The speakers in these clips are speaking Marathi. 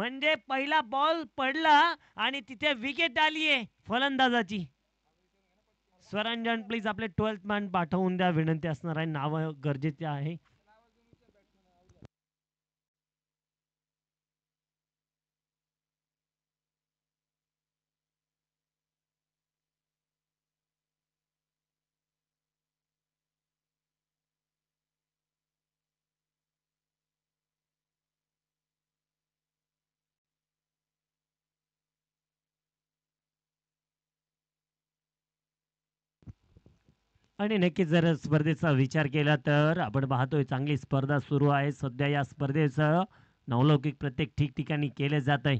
म्हणजे पहिला बॉल पडला आणि तिथे विकेट आलीये फलंदाजाची. स्वरांजन प्लीज आपले 12th मॅन पाठवून द्या, विनंती असणार आहे. नाव गरजेचे आहे. आणि नक्कीच जर स्पर्धेचा विचार केला तर आपण पाहतोय चांगली स्पर्धा सुरू आहे सध्या. या स्पर्धेचं नवलौकिक प्रत्येक ठिकठिकाणी केले जात आहे.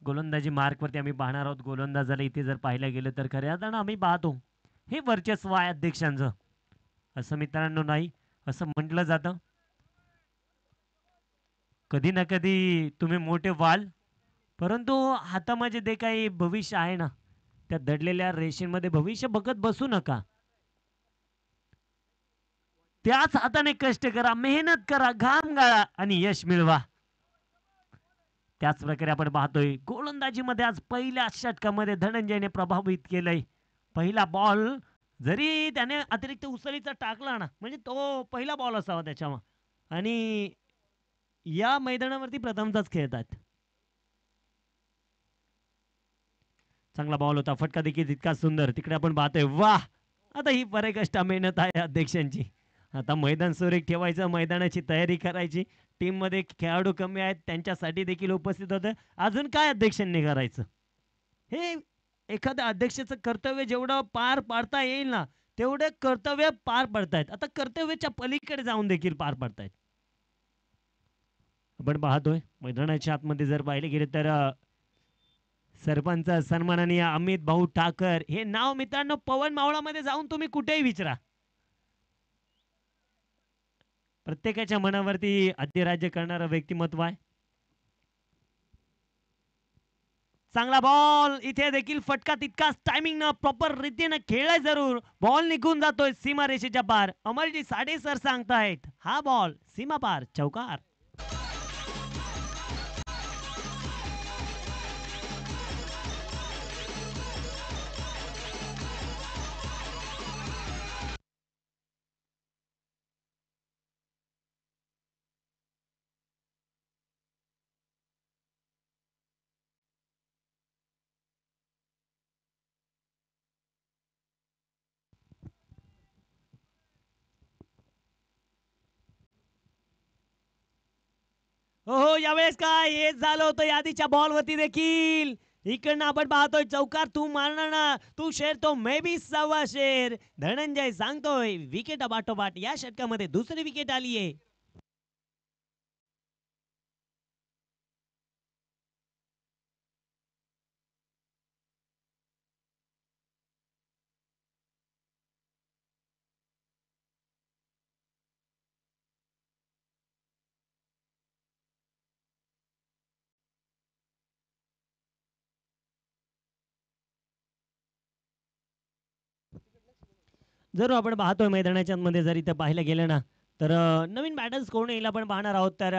गोलंदाजी मार्कवरती आम्ही पाहणार आहोत. गोलंदाजाला इथे जर पाहिलं गेलं तर खऱ्या अर्थानं आम्ही पाहतो हे वर्चस्व आहे अध्यक्षांचं, असं मित्रांनो नाही असं म्हटलं जातं. कधी ना कधी तुम्ही मोठे व्हाल, परंतु हातामध्ये जे काही भविष्य आहे ना, त्या दडलेल्या रेषेमध्ये भविष्य बघत बसू नका. त्याच हाताने कष्ट करा, मेहनत करा, घाम गाळा आणि यश मिळवा. त्याच प्रकारे आपण पाहतोय गोलंदाजीमध्ये आज पहिल्या षटकामध्ये धनंजयने प्रभावित केलंय. पहिला बॉल जरी त्याने अतिरिक्त उसळीचा टाकला ना, म्हणजे तो पहिला बॉल असावा त्याच्यावर. आणि या मैदानावरती प्रथमच खेळतात. चांगला बॉल होता, फटका देखील तितका सुंदर. तिकडे आपण पाहतोय वाह, आता ही बरे कष्ट मेहनत आहे अध्यक्षांची. आता मैदान सुरेख ठेवायचं, मैदानाची तयारी करायची. टीम मध्ये खेळाडू कमी आहेत, त्यांच्यासाठी देखील उपस्थित होतं. अजून काय अध्यक्षांनी करायचं? हे एखाद्या अध्यक्षाचं कर्तव्य जेवढं पार पाडता येईल ना, तेवढे कर्तव्य पार पडतायत. आता कर्तव्याच्या पलीकडे जाऊन देखील पार पडतायत. आपण पाहतोय मैदानाच्या आतमध्ये जर पाहिले गेले तर सरपंच सन्माननीय अमित भाऊ ठाकर हे नाव मित्रांनो पवन मावळामध्ये जाऊन तुम्ही कुठेही विचारा, प्रत्येकाच्या मनावरती अधिराज्य करणारं व्यक्तिमत्व आहे. चांगला बॉल, इथे देखील फटका तितकाच टायमिंग न प्रॉपर रीतीने खेळलाय जरूर. बॉल निघून जातोय सीमारेषेच्या पार. अमरजी साडे सर सांगतायत हा बॉल सीमा पार, चौकार. हो हो, यावेळेस काय हेच झालं होतं यादीच्या बॉलवरती देखील. इकडनं आपण पाहतोय चौकार तू मारणार ना, तू शेर तो मे बी सव्वा शेर. धनंजय सांगतोय विकेट बाटोबाट या षटकामध्ये दुसरी विकेट आली आहे. जर आपण पाहतोय मैदानाच्या मध्ये जर इथं पाहिलं गेलं ना, तर नवीन बॅटर्स कोण येईल आपण पाहणार आहोत. तर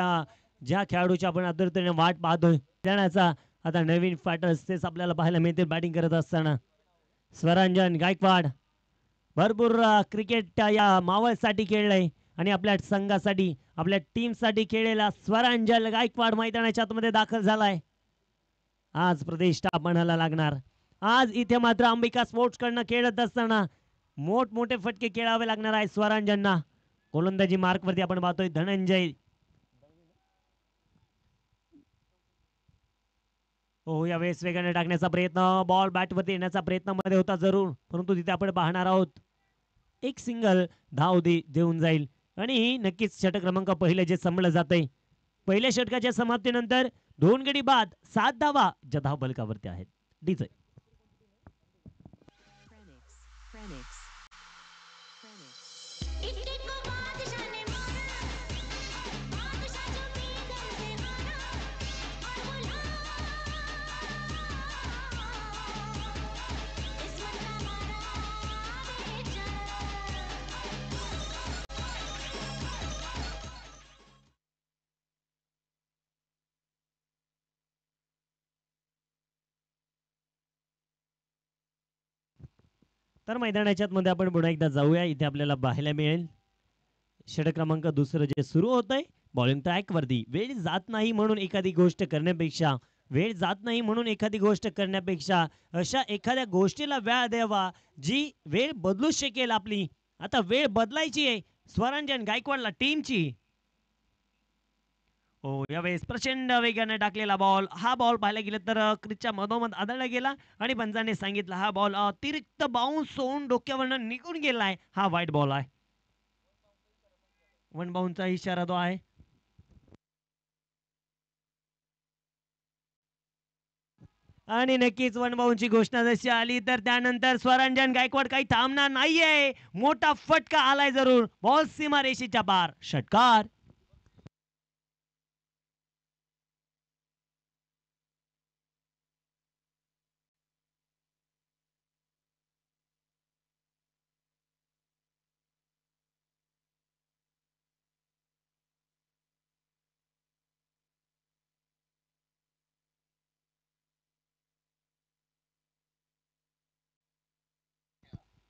ज्या खेळाडूची आपण आतुरतेने वाट पाहतोय त्याचा आता नवीन फॅटर्स तेच आपल्याला पाहायला मिळते बॅटिंग करत असताना. स्वरांजन गायकवाड भरपूर क्रिकेट या मावळसाठी खेळलंय आणि आपल्या संघासाठी आपल्या टीम साठी खेळलेला स्वरांजन गायकवाड मैदानाच्या आतमध्ये दाखल झालाय. आज प्रतिष्ठा म्हणायला लागणार. आज इथे मात्र अंबिका स्पोर्ट्स कडनं खेळत असताना मोठमोठे फटके खेळावे लागणार आहे स्वरांजनना. गोलंदाजी मार्क वरती आपण पाहतोय धनंजय. हो, यावेळेस वेगाने टाकण्याचा प्रयत्न, बॉल बॅट वरती येण्याचा प्रयत्न मध्ये होता जरूर, परंतु तिथे आपण पाहणार आहोत एक सिंगल धाव देऊन जाईल. आणि नक्कीच षटक क्रमांक पहिले जे संपलं जाते, पहिल्या षटकाच्या समाप्तीनंतर 2 गडी बाद 7 धावा ज्या धाव बलकावरती आहेत. डीजे तर मैदानाच्या मध्ये आपण पुन्हा एकदा जाऊया. इथे आपल्याला पाहायला मिळेल षटक क्रमांक दुसरं जे सुरू होतंय बॉलिंग ट्रॅक वरती. वेळ जात नाही म्हणून एखादी गोष्ट करण्यापेक्षा अशा एखाद्या गोष्टीला वेळ द्यावा जी वेळ बदलू शकेल आपली. आता वेळ बदलायची आहे स्वरांजन गायकवाडला टीमची. हो, यावेळेस प्रचंड वेगाने टाकलेला बॉल. हा बॉल पाहायला गेलं तर क्रिजच्या मधोमध आदळला गेला आणि पंचाने सांगितलं हा बॉल अतिरिक्त बाउन्स होऊन डोक्यावरनं निघून गेलाय. हा वाईट बॉल आहे. वन बाउन्सचा इशारा तो आहे. आणि नक्कीच वन बाउन्सची घोषणा जशी आली तर त्यानंतर स्वरांजन गायकवाड काही थांबणार नाहीये. मोठा फटका आलाय जरूर. बॉल सीमा रेषेच्या पार. षटकार.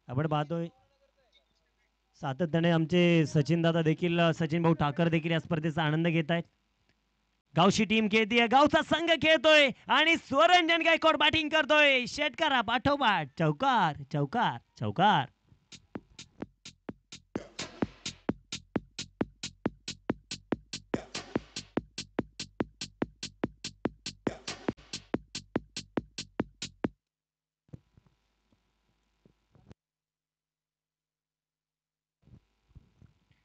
आपण पाहतोय सातत्याने आमचे सचिन दादा देखील सचिन भाऊ ठाकर देखील या स्पर्धेचा आनंद घेत आहेत. गावची टीम खेळतीये. गावचा संघ खेळतोय आणि स्वरंजन गायकवाड बॅटिंग करतोय. षटकारा पाठोपाठ चौकार चौकार चौकार.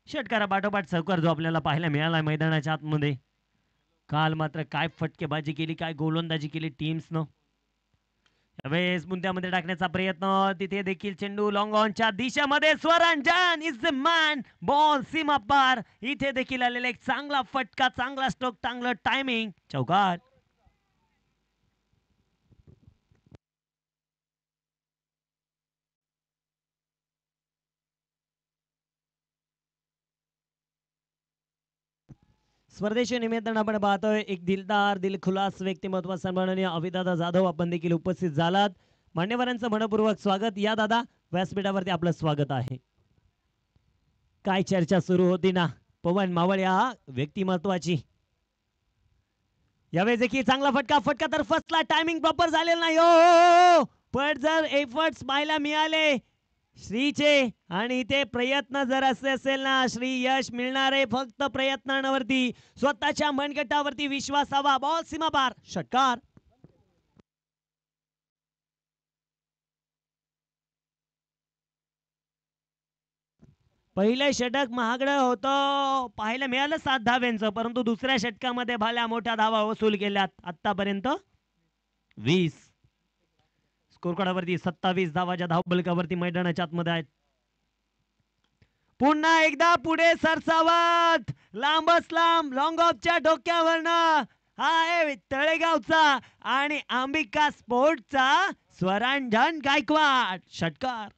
षटकारा पाठोपाठ चौकार जो आपल्याला पाहायला मिळाला मैदानाच्या आतमध्ये. काल मात्र काय फटकेबाजी केली, काय गोलंदाजी केली टीम्सनं. यावेळेस मुद्द्यामध्ये टाकण्याचा प्रयत्न. तिथे देखील चेंडू लॉंग ऑनच्या दिशेमध्ये. स्वरांजन इज द मॅन. बॉल सीमा पार. इथे देखील आलेला एक चांगला फटका, चांगला स्ट्रोक, चांगलं टायमिंग. चौकार. स्पर्धेच्या निमित्तानं आपण पाहतोय एक दिलदार दिलखुलास व्यक्तिमत्व सन्माननीय अभिदादा जाधव आपण देखील उपस्थित झालात. मान्यवरांचं मनपूर्वक स्वागत. या दादा व्यासपीठावरती आपलं स्वागत आहे. काय चर्चा सुरू होती ना पवन मावळ या व्यक्तिमत्वाची. यावेळेस देखील चांगला फटका. फटका तर फसला. टायमिंग प्रॉपर झालेला नाही. हो पण जर एफर्ट्स पाहायला मिळाले श्रीचे आणि ते प्रयत्न जर असे असेल ना श्री यश मिळणार आहे फक्त प्रयत्नांवरती. स्वतःच्या मनगटावरती विश्वास हवा. बॉल सीमा पार. षटकार. पहिले षटक महागडं होतं पाहायला मिळालं 7 धाव्यांचं परंतु दुसऱ्या षटकामध्ये भल्या मोठ्या धावा वसूल केल्यात. आतापर्यंत 20 स्कोर कार्डावरती 27 धावाच्या धावबलकावरती मैदानाच्या आतमध्ये आहेत. पुन्हा एकदा पुढे सरसावत लांबच लांब लॉंग ऑफच्या डोक्यावरनं हा आहे तळेगावचा आणि अंबिका स्पोर्टचा स्वरांजन गायकवाड. षटकार.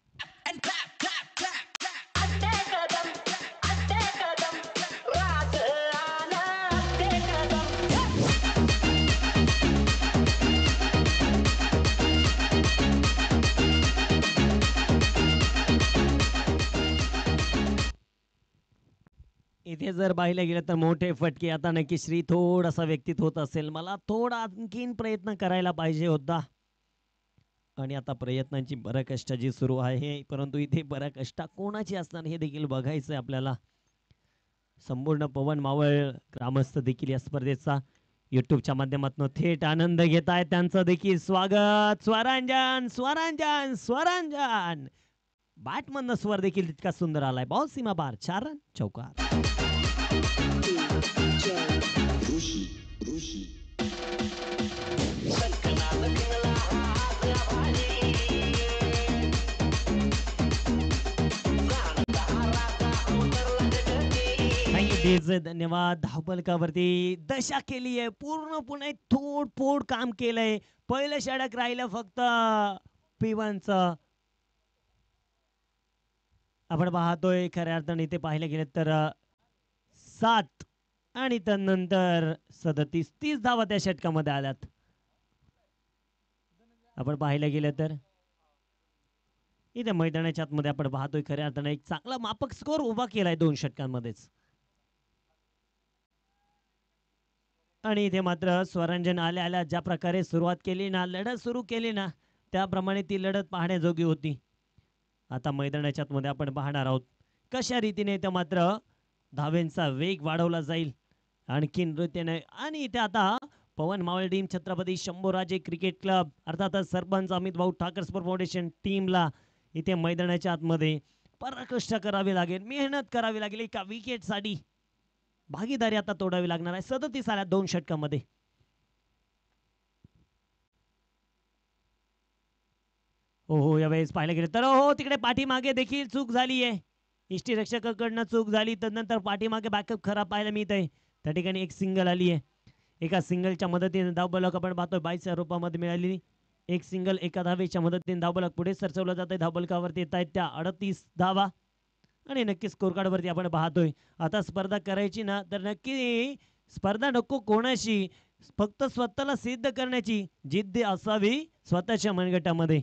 इथे जर पाहिलं गेलं तर मोठे फटके. आता नक्की श्री थोडासा व्यक्तित होत असेल. मला थोडा आणखीन प्रयत्न करायला पाहिजे होता आणि आता प्रयत्नांची पराकाष्ठा सुरू आहे परंतु इथे पराकाष्ठा कोणाची असणार हे देखील बघायचंय आपल्याला. संपूर्ण पवन मावळ ग्रामस्थ देखील या स्पर्धेचा युट्यूबच्या माध्यमातून थेट आनंद घेत आहेत. त्यांचं देखील स्वागत. स्वरांजन स्वरांजन स्वरांजन बॅटमधनं स्वर देखील तितका सुंदर आलाय. बॉल सीमा पार. 4 रन. चौकार. धन्यवाद. धावपलकावरती दशा केली आहे पूर्णपणे तोडफोड काम केलंय. पहिलं षटक राहिलं फक्त P1 आपण पाहतोय खऱ्या अर्थाने इथे पाहिलं गेलं तर 7 आणि त्यानंतर 37-30 धावा त्या षटकामध्ये आल्यात. आपण पाहिलं गेलं तर इथे मैदानाच्या आतमध्ये आपण पाहतोय खऱ्या अर्थाने एक चांगला मापक स्कोर उभा केलाय 2 षटकांमध्येच. आणि इथे मात्र स्वरंजन आल्या ज्या प्रकारे सुरुवात केली ना, लढत सुरू केली ना, त्याप्रमाणे ती लढत पाहण्याजोगी होती. आता मैदानाच्या आतमध्ये आपण पाहणार आहोत कशा रीतीने इथे मात्र धावेंचा वेग वाढवला जाईल आणखीन नृत्यने. आणि इथे आता Pawan Maval team, Chhatrapati Shambhuraje cricket club, अर्थातच सरपंच अमित भाऊ ठाकर स्पोर्ट फाउंडेशन टीमला इथे मैदानाच्या आतमध्ये पराकष्ट करावी लागेल, मेहनत करावी लागेल. एका विकेटसाठी भागीदारी आता तोडावी लागणार आहे 37 आल्या 2 षटकांमध्ये. हो यावेळेस पाहायला गेलं तर हो तिकडे पाठीमागे देखील चूक झाली आहे. यष्टीरक्षकाकडनं चूक झाली, तदनंतर पाठीमागे बॅकअप खराब पाहायला मिळत आहे. त्या ठिकाणी एक सिंगल आली आहे. एका सिंगलच्या मदतीने धावबलक आपण पाहतोय 22 रूपामध्ये मिळालेली एक सिंगल. एका धावेच्या मदतीने धावबलक पुढे सरचवलं जात आहे. धावबलकावरती येत आहेत त्या 38 धावा. आणि नक्की स्कोर कार्ड वरती आपण पाहतोय आता स्पर्धा करायची ना तर नक्की स्पर्धा नको कोणाशी, फक्त स्वतःला सिद्ध करण्याची जिद्द असावी स्वतःच्या मनगटामध्ये.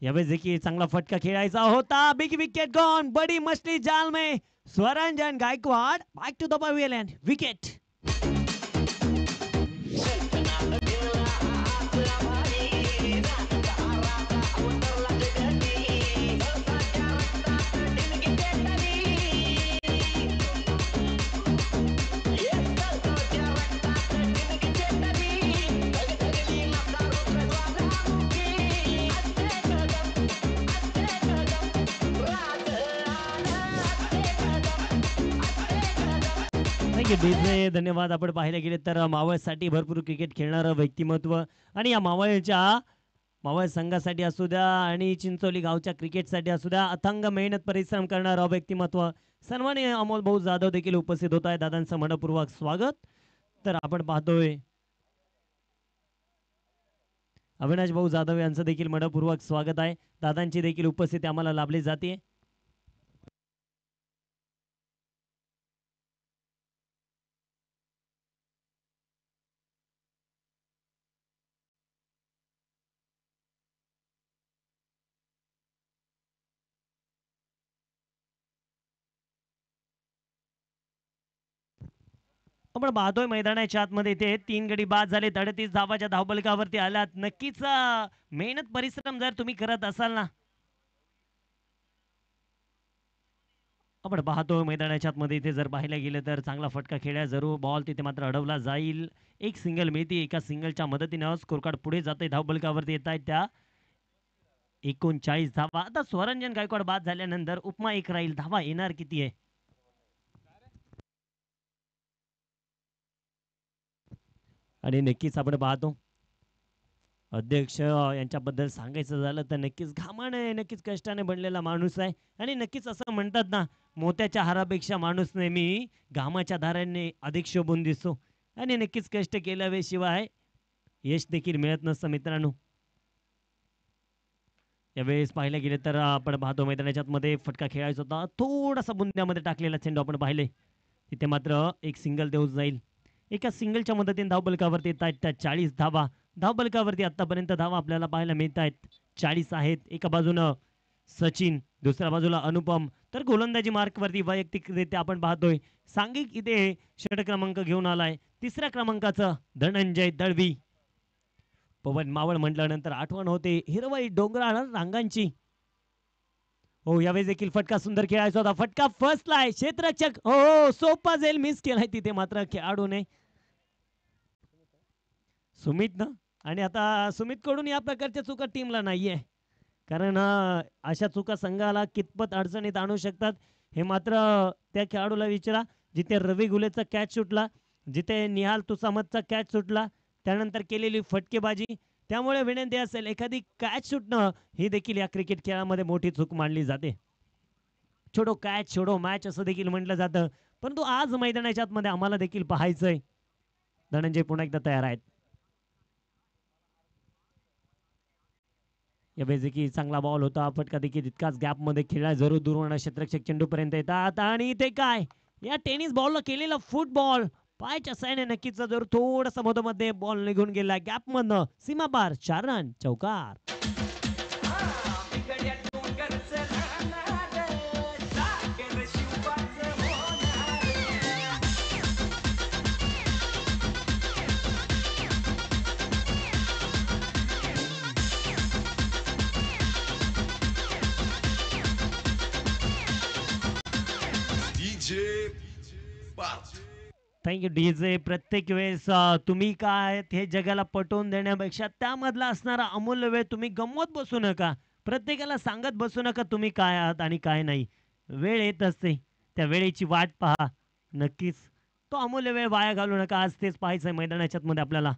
यावेळेस देखील चांगला फटका खेळायचा होता. बिग विकेट गॉन, बडी मछली जाल में. Swaranjan Gaikwad back to the pavilion, wicket. धन्यवाद. आपण पाहायला गेले तर मावळसाठी भरपूर क्रिकेट खेळणारं व्यक्तिमत्व आणि या मावळ संघासाठी असू द्या आणि चिंचोली गावच्या क्रिकेटसाठी असू द्या अथांग मेहनत परिश्रम करणारं व्यक्तिमत्व सन्माननीय अमोल भाऊ जाधव देखील उपस्थित होत आहे. दादांचं मनपूर्वक स्वागत. तर आपण पाहतोय अविनाश भाऊ जाधव यांचं देखील मनपूर्वक स्वागत आहे. दादांची देखील उपस्थिती आम्हाला लाभली जाते. आपण पाहतोय मैदानाच्या आतमध्ये इथे 3 गडी बाद झाले. 38 धावाच्या धावबलकावरती आलात. नक्कीच मेहनत परिश्रम जर तुम्ही करत असाल ना. आपण पाहतोय मैदानाच्या आतमध्ये इथे जर पाहायला गेलं तर चांगला फटका खेळ्या जरूर बॉल तिथे मात्र अडवला जाईल. एक सिंगल मिळते. एका सिंगलच्या मदतीने स्कोर कार्ड पुढे जाते. धावबलकावरती येत आहेत त्या 39 धावा. आता स्वरंजन गायकवाड बाद झाल्यानंतर उपमा एक राहील. धावा येणार किती आहे? आणि नक्कीच आपण पाहतो अध्यक्ष यांच्याबद्दल सांगायचं झालं तर नक्कीच घामाने नक्कीच कष्टाने बनलेला माणूस आहे. आणि नक्कीच असं म्हणतात ना मोत्याच्या हारापेक्षा माणूस नेहमी घामाच्या धाराने अधिक शोभून दिसतो. आणि नक्कीच कष्ट केल्याशिवाय यश देखील मिळत नसतं मित्रांनो. यावेळेस पाहिलं गेले तर आपण पाहतो मैदानाच्या मध्ये फटका खेळायचा होता. थोडासा बुंद्यामध्ये टाकलेला चेंडू आपण पाहिले. तिथे मात्र एक सिंगल देऊ जाईल. एका सिंगलच्या मदतीने धावबलकावरती येत आहेत त्या 40 धावा. धावबलकावरती आतापर्यंत धावा आपल्याला पाहायला मिळत आहेत 40 आहेत. एका बाजूनं सचिन, दुसऱ्या बाजूला अनुपम. तर गोलंदाजी मार्कवरती वैयक्तिकरित्या आपण पाहतोय सांघिक इथे षट क्रमांक घेऊन आलाय. तिसऱ्या क्रमांकाचं धनंजय दळवी. पवन मावळ म्हटल्यानंतर आठवण होते हिरवई डोंगराळ रांगांची. हो यावेळेस देखील फटका सुंदर खेळायचा होता. फटका फसलाय. क्षेत्ररक्षक हो सोपा जेल मिस केलाय तिथे मात्र खेळाडूने सुमित ना. आणि आता सुमित कडून या प्रकारच्या चुका टीमला नाहीये. कारण अशा चुका संघाला कितपत अडचणीत आणू शकतात हे मात्र त्या खेळाडूला विचारा. जिथे रवी गुलेचा कॅच सुटला, जिथे निहाल तुसामतचा कॅच सुटला, त्यानंतर केलेली फटकेबाजी. त्यामुळे विनंती असेल एखादी कॅच सुटणं ही देखील या क्रिकेट खेळामध्ये मोठी चूक मानली जाते. छोडो कॅच छोडो मॅच असं देखील म्हटलं जातं. परंतु आज मैदानाच्या आतमध्ये आम्हाला देखील पाहायचंय. धनंजय पुन्हा एकदा तयार आहेत. यावेळेस देखील चांगला बॉल होता. फटका देखील तितकाच गॅप मध्ये खेळला जरूर दूरवर्ण क्षेत्ररक्षक चेंडू पर्यंत येतात. आणि ते काय या टेनिस बॉलला केलेला फुटबॉल पायच्या साईने नक्कीच जर थोडस मधोमध्ये बॉल निघून गेला गॅप मधनं सीमा पार 4 रन चौकार. Thank you DJ. प्रत्येक वेळेस तुम्ही काय हे जगाला पटवून देण्यापेक्षा त्यामधला असणारा अमूल्य वेळ तुम्ही गमवत बसू नका. प्रत्येकाला सांगत बसू नका तुम्ही काय आहात आणि काय नाही. वेळ येत असते, त्या वेळेची वाट पहा. नक्कीच तो अमूल्य वेळ वाया घालू नका. आज तेच पाहायचंय मैदानाच्या मध्ये आपल्याला.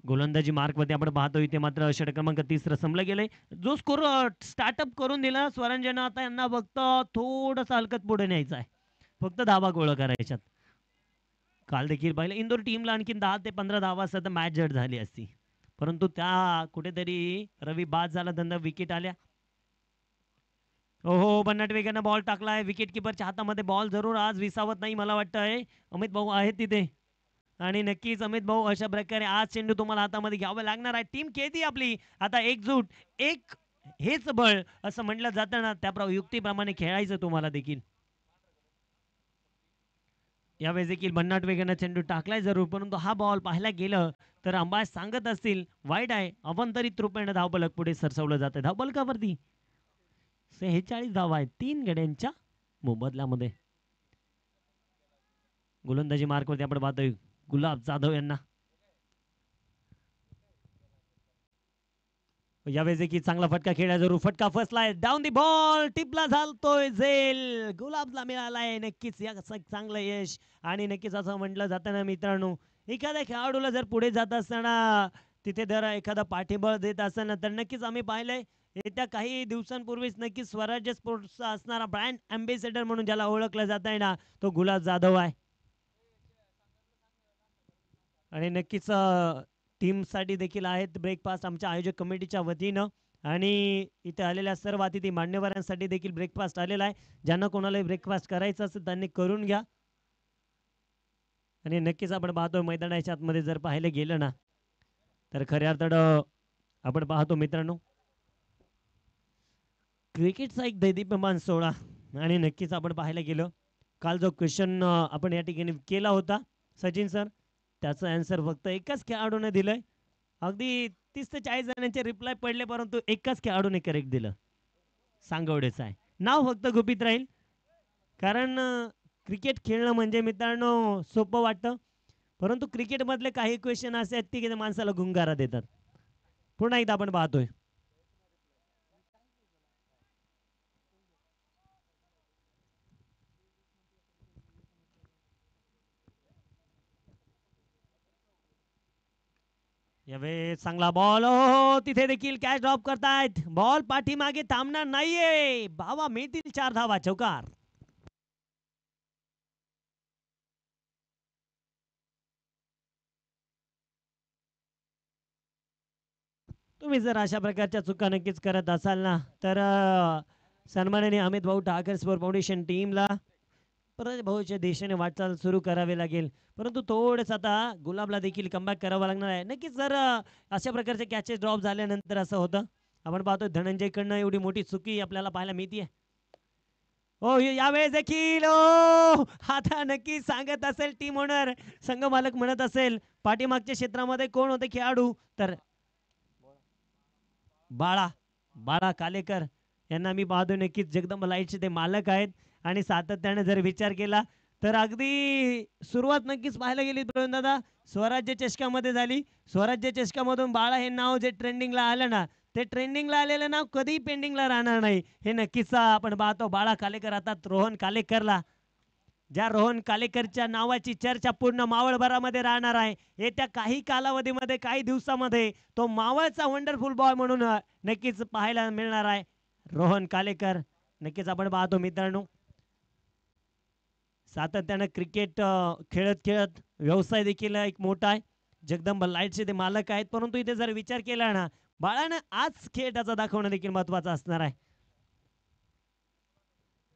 गोलंदाजी मार्क मध्ये आपण पाहतो इथे मात्र षटक क्रमांक 30 संपलं गेलंय. जो स्कोर स्टार्टअप करून दिला स्वरांजन, आता यांना फक्त थोडंसं हलकत पुढे न्यायचं आहे. फक्त धावा गोळा करायच्यात. काल देखील पाहिलं इंदोर टीमला आणखी 10 ते 15 धावा असतात तर मॅच जड झाली असती, परंतु त्या कुठेतरी रवी बाद झाला, धंदा विकेट आल्या. ओहो, बन्नाट वेगाने बॉल टाकलाय. विकेट किपरच्या हातामध्ये बॉल जरूर आज विसावत नाही मला वाटतंय. अमित भाऊ आहेत तिथे आणि नक्कीच अमित भाऊ अशा प्रकारे आज चेंडू तुम्हाला हातामध्ये घ्यावा लागणार आहे. टीम खेळती आपली आता एकजूट, एक हेच बळ असं म्हटलं जातं ना, त्या युक्तीप्रमाणे खेळायचं तुम्हाला देखील. यावेळेस देखील भन्नाट वेगाने चेंडू टाकलाय जरूर, परंतु हा बॉल पाहायला गेलं तर अंबाज सांगत असतील वाईट आहे. अवंतरित रूपाने धावफलक पुढे सरसवलं जातं. धावफलकावरती 46 धावा आहेत 3 गड्यांच्या मोबदल्यामध्ये. गोलंदाजी मार्कवरती आपण पाहतोय गुलाब जाधव यांना. यावेळेस देखील चांगला फटका खेळला जरूर. फटका फसलाय, डाऊन दी बॉल, टिपला झालतोय झेल, गुलाबला मिळालाय नक्कीच या चांगलं यश. आणि नक्कीच असं म्हटलं जातं ना मित्रांनो, एखाद्या खेळाडूला जर पुढे जात असताना तिथे जर एखादा पाठीबळ देत असताना तर नक्कीच आम्ही पाहिलंय येत्या काही दिवसांपूर्वीच नक्कीच स्वराज्य स्पोर्ट्सचा असणारा ब्रँड अँबेसेडर म्हणून ज्याला ओळखलं जात आहे ना, तो गुलाब जाधव आहे. आणि नक्कीच टीमसाठी देखील आहेत ब्रेकफास्ट आमच्या आयोजक कमिटीच्या वतीनं. आणि इथे आलेल्या सर्व अतिथी मान्यवरांसाठी देखील ब्रेकफास्ट आलेला आहे. ज्यांना कोणाला ब्रेकफास्ट करायचं असेल त्यांनी करून घ्या. आणि नक्कीच आपण पाहतो मैदानाच्या आतमध्ये जर पाहायला गेलं ना तर खऱ्या अर्थानं आपण पाहतो मित्रांनो क्रिकेटचा एक दैदिप्यमान सोहळा. आणि नक्कीच आपण पाहायला गेलं काल जो क्वेश्चन आपण या ठिकाणी केला होता सचिन सर, त्याचं आन्सर फक्त एकाच खेळाडूने दिलंय. अगदी 30 ते 40 जणांचे रिप्लाय पडले, परंतु एकाच खेळाडूने करेक्ट दिलं. सांगवडेचं आहे नाव, फक्त गुपित राहील. कारण क्रिकेट खेळणं म्हणजे मित्रांनो सोपं वाटतं, परंतु क्रिकेटमधले काही क्वेश्चन असे आहेत की माणसाला गुंगारा देतात. पुन्हा एकदा आपण पाहतोय यावेळेस चांगला बॉल. हो, तिथे देखील कॅच ड्रॉप करतायत. बॉल पाठीमागे थांबणार नाहीये. भावा मिळतील 4 धावा चौकार. तुम्ही जर अशा प्रकारच्या चुका नक्कीच करत असाल ना तर सन्माननीय अमित भाऊ ठाकर स्पोर्ट फाउंडेशन टीमला परत भाऊच्या दिशेने वाटचाल सुरू करावी लागेल. परंतु थोडंसं आता गुलाबला देखील कमबॅक करावा लागणार आहे. नक्कीच जर अशा प्रकारचे कॅचेस ड्रॉप झाल्यानंतर असं होतं. आपण पाहतो धनंजयकडनं एवढी मोठी चुकी आपल्याला पाहायला मिळते. हो, यावेळेस देखील आता नक्की सांगत असेल टीम ओनर, संघ मालक म्हणत असेल पाठीमागच्या क्षेत्रामध्ये कोण होते खेळाडू, तर बाळा बाळा कालेकर यांना मी पाहतो. नक्कीच जगदंबा लाईटचे ते मालक आहेत आणि सातत्याने जर विचार केला तर अगदी सुरुवात नक्कीच पाहायला गेली दादा स्वराज्य चषकामध्ये झाली. स्वराज्य चषकामधून बाळा हे नाव जे ट्रेंडिंगला आलं ना, ते ट्रेंडिंगला आलेलं नाव कधी पेंडिंगला राहणार नाही हे नक्कीच आपण पाहतो. बाळा कालेकर आता रोहन कालेकरला, ज्या रोहन कालेकरच्या नावाची चर्चा पूर्ण मावळभरामध्ये राहणार आहे. येत्या काही कालावधीमध्ये काही दिवसामध्ये तो मावळचा वंडरफुल बॉय म्हणून नक्कीच पाहायला मिळणार आहे रोहन कालेकर. नक्कीच आपण पाहतो मित्रांनो सातत्यानं क्रिकेट खेळत खेळत व्यवसाय देखील एक मोठा आहे. जगदंबा लाईटचे ते मालक आहेत, परंतु इथे जर विचार केला ना बाळानं आज खेळ त्याचा दाखवणं देखील महत्वाचं असणार आहे.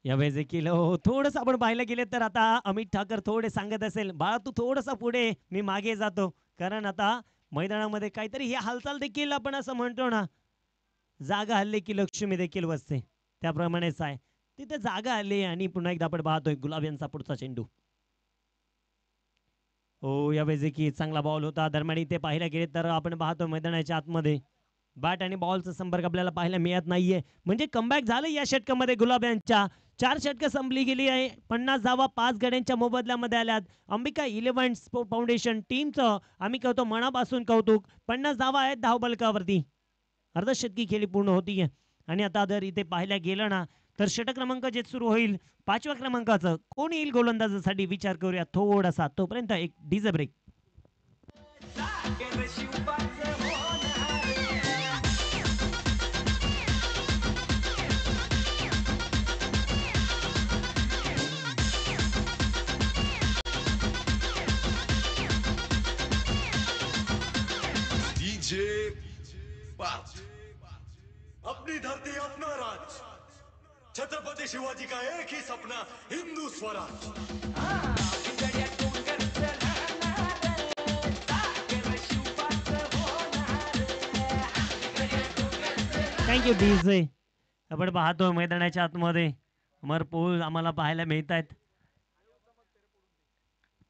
यावेळेस देखील हो थोडंसं आपण पाहायला गेले तर आता अमित ठाकर थोडे सांगत असेल बाळा तू थोडंसं पुढे मी मागे जातो कारण आता मैदानामध्ये काहीतरी ही हालचाल देखील आपण असं म्हणतो ना जागा हल्ली की लक्ष्मी देखील बसते त्याप्रमाणेच आहे तिथे जागा आली आणि पुन्हा एकदा आपण पाहतोय गुलाब यांचा पुढचा चेंडू हो यावेळेस देखील चांगला बॉल होता दरम्यान इथे पाहायला गेले तर आपण पाहतो मैदानाच्या आतमध्ये बॅट आणि बॉलचा संपर्क आपल्याला पाहायला मिळत नाहीये म्हणजे कमबॅक झालं या षटकामध्ये गुलाब यांच्या 4 षटकं संपली गेली आहे 50 धावा 5 गड्यांच्या मोबदल्यामध्ये आल्यात अंबिका इलेव्हन स्पोर्ट फाउंडेशन टीमचं आम्ही कहतो मनापासून कौतुक 50 धावा आहेत धावबलकावरती अर्धशतकी खेळी पूर्ण होतीये आणि आता जर इथे पाहायला गेलं ना तर षटक क्रमांक जे सुरू होईल 5व्या क्रमांकाचं कोण येईल गोलंदाजासाठी विचार करूया थोडासा तोपर्यंत एक डीजे ब्रेक डीजे अपनी धरती अपना राज छत्रपति शिवाजी का एक ही सपना हिंदू स्वराज थँक्यू डीजे आपण पाहतो मैदानाच्या आतमध्ये अमर पोल आम्हाला पाहायला मिळत आहेत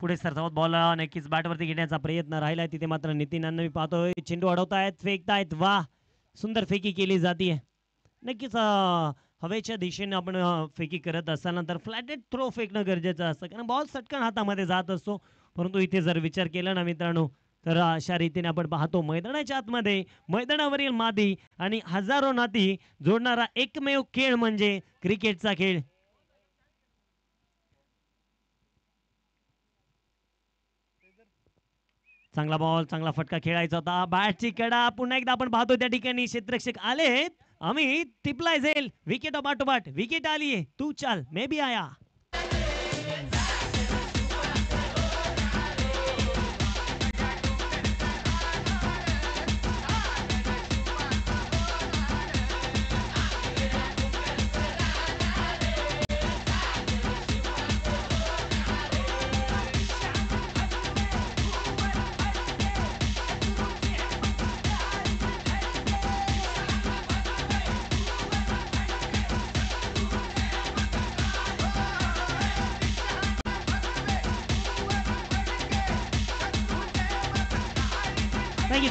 पुढे सरसावत बॉल नक्कीच बॅटवरती घेण्याचा प्रयत्न राहिलाय तिथे मात्र नितीन मी पाहतोय चेंडू अडवतायत फेकतायत वा सुंदर फेकी केली जाते नक्कीच हवेच्या दिशेने आपण फेकी करत असल्यानंतर फ्लॅटेड थ्रो फेकणं गरजेचं असतं कारण बॉल सटकन हातामध्ये जात असतो परंतु इथे जर विचार केला ना मित्रांनो तर अशा रीतीने आपण पाहतो मैदानाच्या आतमध्ये मैदानावरील मादी आणि हजारो नाती जोडणारा एकमेव खेळ म्हणजे क्रिकेटचा खेळ चांगला बॉल चांगला फटका खेळायचा होता बॅटची कडा पुन्हा एकदा आपण पाहतो त्या ठिकाणी क्षेत्ररक्षक आलेत आम्ही टिपलाय जाईल विकेट बाटोबाट विकेट आलीये तू चाल मे बी आया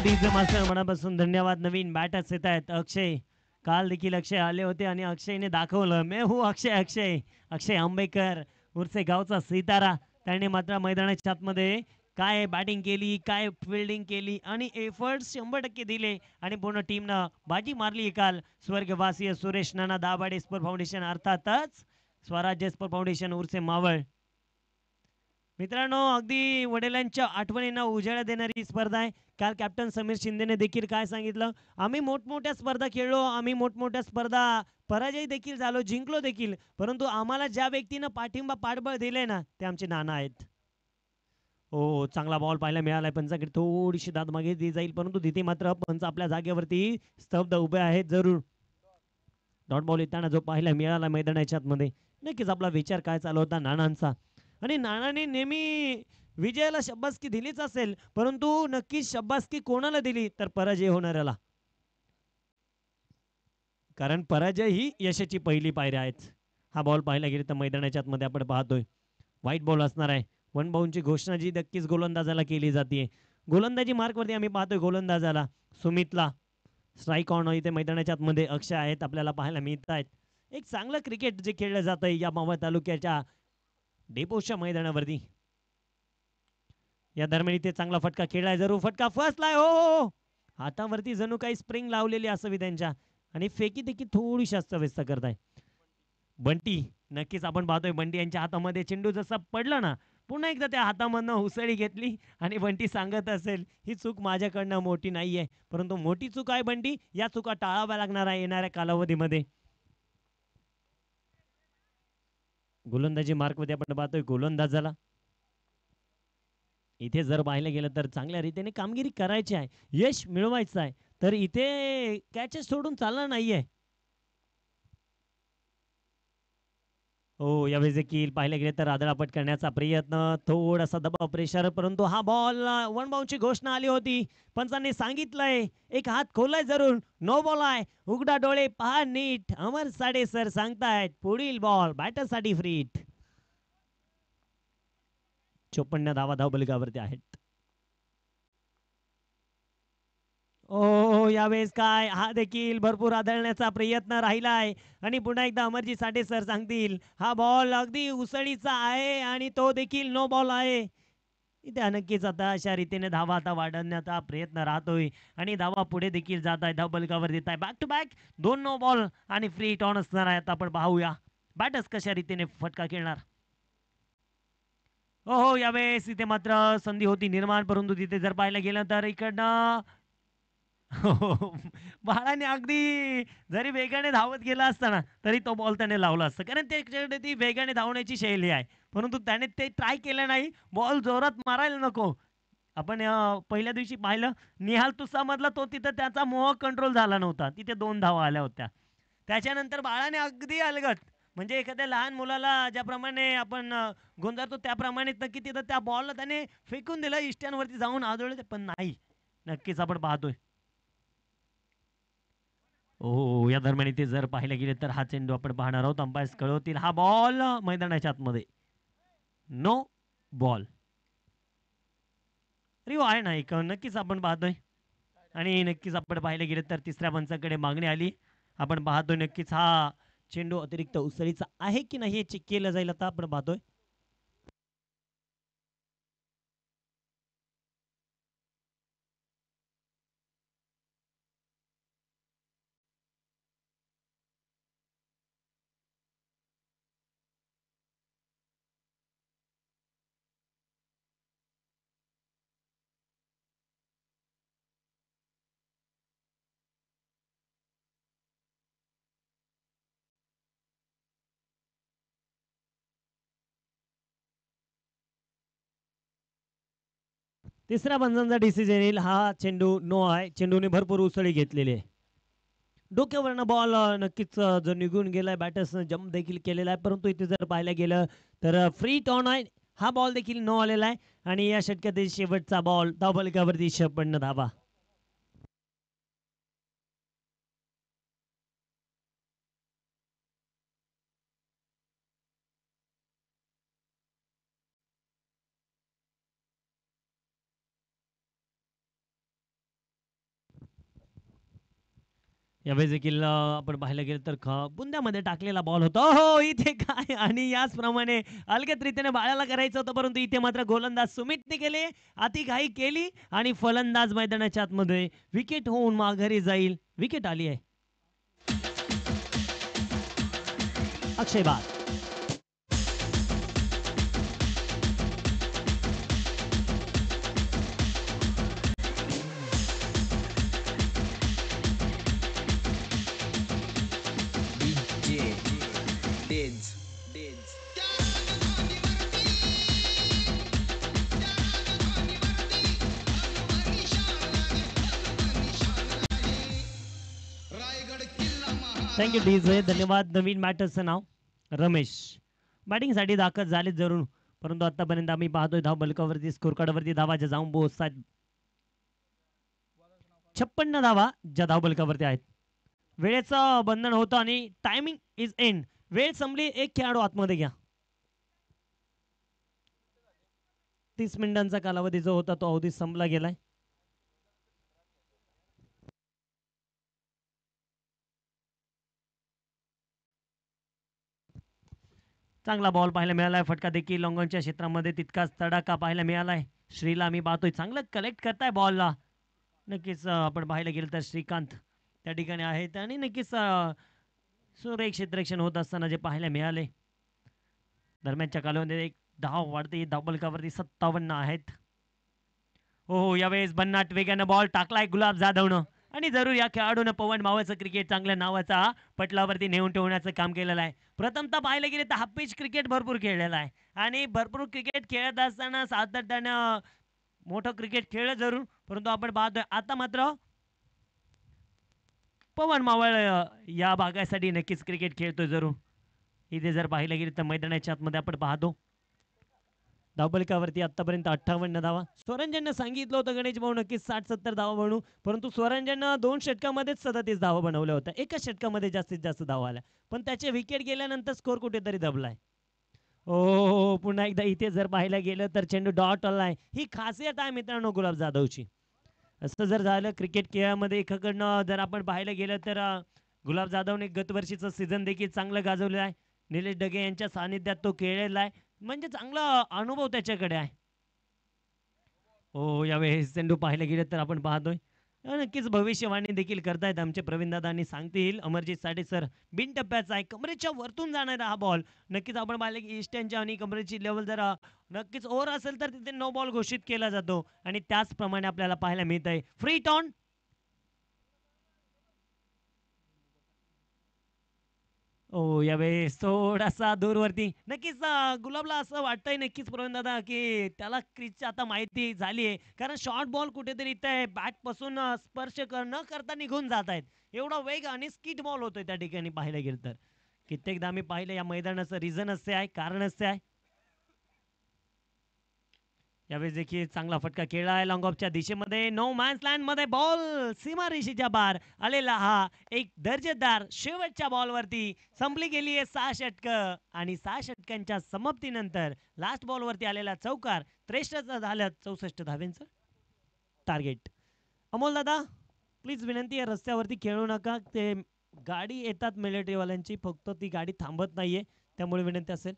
डीजे मास्टर मनापासून धन्यवाद नवीन बॅटर्स येत आहेत अक्षय काल देखील अक्षय आले होते आणि अक्षयने दाखवलं मे हू अक्षय अक्षय अक्षय आंबेकर उर्से गावचा सितारा त्याने मात्र मैदानाच्या आतमध्ये काय बॅटिंग केली काय फिल्डिंग केली आणि एफर्ट्स 100% दिले आणि पूर्ण टीमनं बाजी मारली काल स्वर्गवासीय सुरेश नाना दाभाडे स्पोर्ट फाउंडेशन अर्थातच स्वराज्य स्पोर्ट फाउंडेशन उर्से मावळ मित्रांनो अगदी वडिलांच्या आठवणींना उजाळा देणारी स्पर्धा आहे काल कॅप्टन समीर शिंदेने देखील काय सांगितलं आम्ही मोठमोठ्या स्पर्धा खेळलो आम्ही मोठमोठ्या स्पर्धा पराजय देखील झालो जिंकलो देखील परंतु आम्हाला ज्या व्यक्तीनं पाठिंबा पाठबळ दिले ना ते आमचे नाना आहेत हो चांगला बॉल पाहायला मिळालाय पंचाकडे थोडीशी दाद मागे दी जाईल परंतु तिथे मात्र पंच आपल्या जागेवरती स्तब्ध उभे आहेत जरूर डॉट बॉल येताना जो पाहायला मिळाला मैदानाच्या आतमध्ये नक्कीच आपला विचार काय चालू होता नानांचा आणि नानाने नेहमी विजयाला शब्बासकी दिलीच असेल परंतु नक्कीच शब्बासकी कोणाला दिली तर पराजय होणाऱ्याला कारण पराजय ही यशाची पहिली पायरी आहेत हा बॉल पाहायला गेले तर मैदानाच्या आतमध्ये आपण पाहतोय व्हाईट बॉल असणार आहे वन बाउंडची घोषणा जी नक्कीच गोलंदाजाला केली जाते गोलंदाजी मार्कवरती आम्ही पाहतोय गोलंदाजाला सुमितला स्ट्राईक ऑन इथे मैदानाच्या आतमध्ये अक्षय आहेत आपल्याला पाहायला मिळत आहेत एक चांगलं क्रिकेट जे खेळलं जात आहे या मावळ तालुक्याच्या डेपोच्या मैदानावरती या दरम्यान इथे चांगला फटका खेळलाय जरूर फटका फसलाय हो हातावरती जणू काही स्प्रिंग लावलेली असावी त्यांच्या आणि फेकी देखील थोडीशी अस्तव्यस्त करताय बंटी नक्कीच आपण पाहतोय बंटी यांच्या हातामध्ये चेंडू जसा पडला ना पुन्हा एकदा त्या हातामधनं उसळी घेतली आणि बंटी सांगत असेल ही चूक माझ्याकडनं मोठी नाहीये परंतु मोठी चूक आहे बंटी या चुका टाळाव्या लागणार आहे येणाऱ्या कालावधीमध्ये गोलंदाजी मार्कमध्ये आपण पाहतोय गोलंदाजाला इथे जर पाहिलं गेलं तर चांगल्या रीतीने कामगिरी करायची आहे यश मिळवायचं आहे तर इथे कॅचेस सोडून चालणार नाहीये हो, यावेळेस देखील पाहायला गेले तर आदळापट करण्याचा प्रयत्न, थोडासा दबाव प्रेशर, परंतु हा बॉल वन बाउंडची घोषणा आली होती. पंचांनी सांगितलंय एक हात खोलाय जरूर, नो बॉल आहे. उघडा डोळे पहा नीट. अमर साडे सर सांगतायत पुढील बॉल बॅटरसाठी फ्री हिट. 54 धावा धावबलकावरती आहेत. ओ यावेळेस काय हा देखील भरपूर आदळण्याचा प्रयत्न राहिलाय आणि पुन्हा एकदा अमरजी साठे सर सांगतील हा बॉल अगदी उसळीचा आहे आणि तो देखील नो बॉल आहे. इथे नक्कीच आता अशा रीतीने धावा आता वाढवण्याचा प्रयत्न राहतोय आणि धावा पुढे देखील जात आहे. धावबलकावर देत आहे back to back 2 no ball आणि फ्री टॉन असणार आहे. आता आपण पाहूया बॅटर्स कशा रीतीने फटका खेळणार. हो यावेळेस इथे मात्र संधी होती निर्माण, परंतु तिथे जर पाहायला गेलं तर इकडनं हो. बाळाने अगदी जरी वेगाने धावत गेला असताना तरी तो बॉल त्याने लावला असता, कारण त्याच्याकडे ती वेगाने धावण्याची शैली आहे. परंतु त्याने ते ट्राय केलं नाही. बॉल जोरात मारायला नको. आपण पहिल्या दिवशी पाहिलं निहाल तुसामधला तो तिथं त्याचा मोह कंट्रोल झाला नव्हता. तिथे 2 धावा आल्या होत्या. त्याच्यानंतर बाळाने अगदी अलगद म्हणजे एखाद्या लहान मुलाला ज्याप्रमाणे आपण गोंजारतो त्याप्रमाणे नक्की तिथं त्या बॉलला त्याने फेकून दिलं इष्ट्यांवरती जाऊन आदळले, पण नाही. नक्कीच आपण पाहतोय. हो, या दरम्यान इथे जर पाहायला गेले तर हा चेंडू आपण पाहणार आहोत. अंपायर्स कळवतील हा बॉल मैदानाच्या आतमध्ये नो बॉल. रिओ आहे ना एक नक्कीच आपण पाहतोय आणि नक्कीच आपण पाहायला गेले तर तिसऱ्या पंचाकडे मागणी आली. आपण पाहतोय नक्कीच हा चेंडू अतिरिक्त उसळीचा आहे की नाही हे चेक केलं जाईल. आता आपण पाहतोय तिसऱ्या पंचांचा डिसिजन येईल. हा चेंडू नो आहे. चेंडूने भरपूर उसळी घेतलेली आहे. डोक्यावरनं बॉल नक्कीच जर निघून गेलाय. बॅटर्सनं जम्प देखील केलेला आहे, परंतु इथे जर पाहायला गेलं तर फ्री टॉन आहे. हा बॉल देखील नो आलेला आहे आणि या षटकातील शेवटचा बॉल धावफलकावरती 56 धावा. यावेळेस देखील आपण पाहायला गेलं तर बुंद्यामध्ये टाकलेला बॉल होता. हो इथे काय आणि याचप्रमाणे अलगद रीतीने बाळाला करायचं होतं, परंतु इथे मात्र गोलंदाज सुमितने केले. अति घाई केली आणि फलंदाज मैदानाच्या आतमध्ये विकेट होऊन माघारी जाईल. विकेट आली आहे. अक्षय बाद. DJ Dids Dids thank you DJ, धन्यवाद. नवीन बॅटर्सचं नाव रमेश. बॅटिंगसाठी दाखल झाले जरूर, परंतु आतापर्यंत आम्ही पाहतोय धाव बलकावरती स्कोर कार्डवरती धावाच्या जाऊन पोहोचतात 56 धावा ज्या धाव बलकावरती आहेत. वेळेचं बंधन होतं आणि टायमिंग इज एंड. वेळ संपली. एक खेळाडू आतमध्ये घ्या. 30 मिनिटांचा कालावधी जो होता तो अवधी संपला गेलाय. चांगला बॉल पाहायला मिळालाय. फटका देखील लॉंगॉनच्या क्षेत्रामध्ये तितकाच तडाखा पाहायला मिळालाय. श्रीला मी पाहतोय चांगलं कलेक्ट करताय बॉलला. नक्कीच आपण पाहायला गेलं तर श्रीकांत त्या ठिकाणी आहेत आणि नक्कीच सुरेख क्षेत्ररक्षण होत असताना जे पाहायला मिळाले. दरम्यानच्या कालावधीमध्ये एक धाव वाढते. धावबलकावरती 57 आहेत. हो यावेळेस भन्नाट वेगानं बॉल टाकलाय गुलाब जाधवनं आणि जरूर या खेळाडूनं पवन मावळचं क्रिकेट चांगल्या नावाचा पटलावरती नेऊन ठेवण्याचं काम केलेलं आहे. प्रथमतः पाहायला गेले तर हाफ पिच क्रिकेट भरपूर खेळलेला आहे आणि भरपूर क्रिकेट खेळत असताना सातत्यानं मोठं क्रिकेट खेळलं जरूर, परंतु आपण पाहतोय आता मात्र पवन मावळ या भागासाठी नक्कीच क्रिकेट खेळतोय जरूर. इथे जर पाहिलं गेलं तर मैदानाच्या आतमध्ये आपण पाहतो धावफलकावरती आतापर्यंत 58 धावा. स्वरंजननं सांगितलं होतं गणेश भाऊ नक्कीच 60-70 धावा बनवू, परंतु स्वरंजननं 2 षटकामध्येच 37 धावा बनवल्या होत्या. एकाच षटकामध्ये जास्तीत जास्त धावा आल्या, पण त्याचे विकेट गेल्यानंतर स्कोर कुठेतरी दबलाय. ओ पुन्हा एकदा इथे जर पाहायला गेलं तर चेंडू डॉट आलाय. ही खासियत आहे मित्रांनो गुलाब जाधवची. असं जर झालं क्रिकेट खेळामध्ये एकाकडनं जर आपण पाहायला गेलं तर गुलाब जाधवने गतवर्षीचं सीझन देखील चांगलं गाजवलं आहे. निलेश डगे यांच्या सानिध्यात तो खेळलेला आहे, म्हणजे चांगला अनुभव त्याच्याकडे आहे. हो यावेळेस चेंडू पाहायला गेलं तर आपण पाहतोय नक्कीच भविष्यवाणी देखील करतायत आमचे प्रवीण दादा आणि सांगतील अमरजीत साठे सर. बिन टप्प्याचा आहे, कमरेच्या वरतून जाणारा हा बॉल. नक्कीच आपण पाहिलं की ईस्टर्नच्या आणि कमरेची लेवल जर नक्कीच ओव्हर असेल तर तिथे नो बॉल घोषित केला जातो आणि त्याचप्रमाणे आपल्याला पाहायला मिळत आहे फ्री टॉन. हो यावेळेस थोडासा दूरवरती नक्कीच गुलाबला असं वाटतंय नक्कीच प्रवीण दादा की त्याला क्रीजची आता माहिती झाली आहे, कारण शॉर्ट बॉल कुठेतरी इथे बॅट पासून स्पर्श न करता निघून जात आहेत. एवढा वेग आणि स्किट बॉल होतोय त्या ठिकाणी पाहायला गेलं तर. कित्येकदा आम्ही पाहिलं या मैदानाचं रिझन असे आहे, कारण असे आहे. यावेळेस देखील चांगला फटका खेळला आहे लॉंग ऑफच्या दिशेमध्ये. नो मॅन्स लँड मध्ये बॉल सीमा रेषेच्या बाहेर आलेला हा एक दर्जेदार शेवटच्या बॉलवरती संपली गेली आहे 6 षटकं आणि 6 षटकांच्या समाप्तीनंतर लास्ट बॉलवरती आलेला चौकार 63 झालं 64 धावेंचं टार्गेट. अमोल दादा प्लीज विनंती आहे रस्त्यावरती खेळू नका, ते गाडी येतात मिलिटरीवाल्यांची, फक्त ती गाडी थांबत नाहीये त्यामुळे विनंती असेल.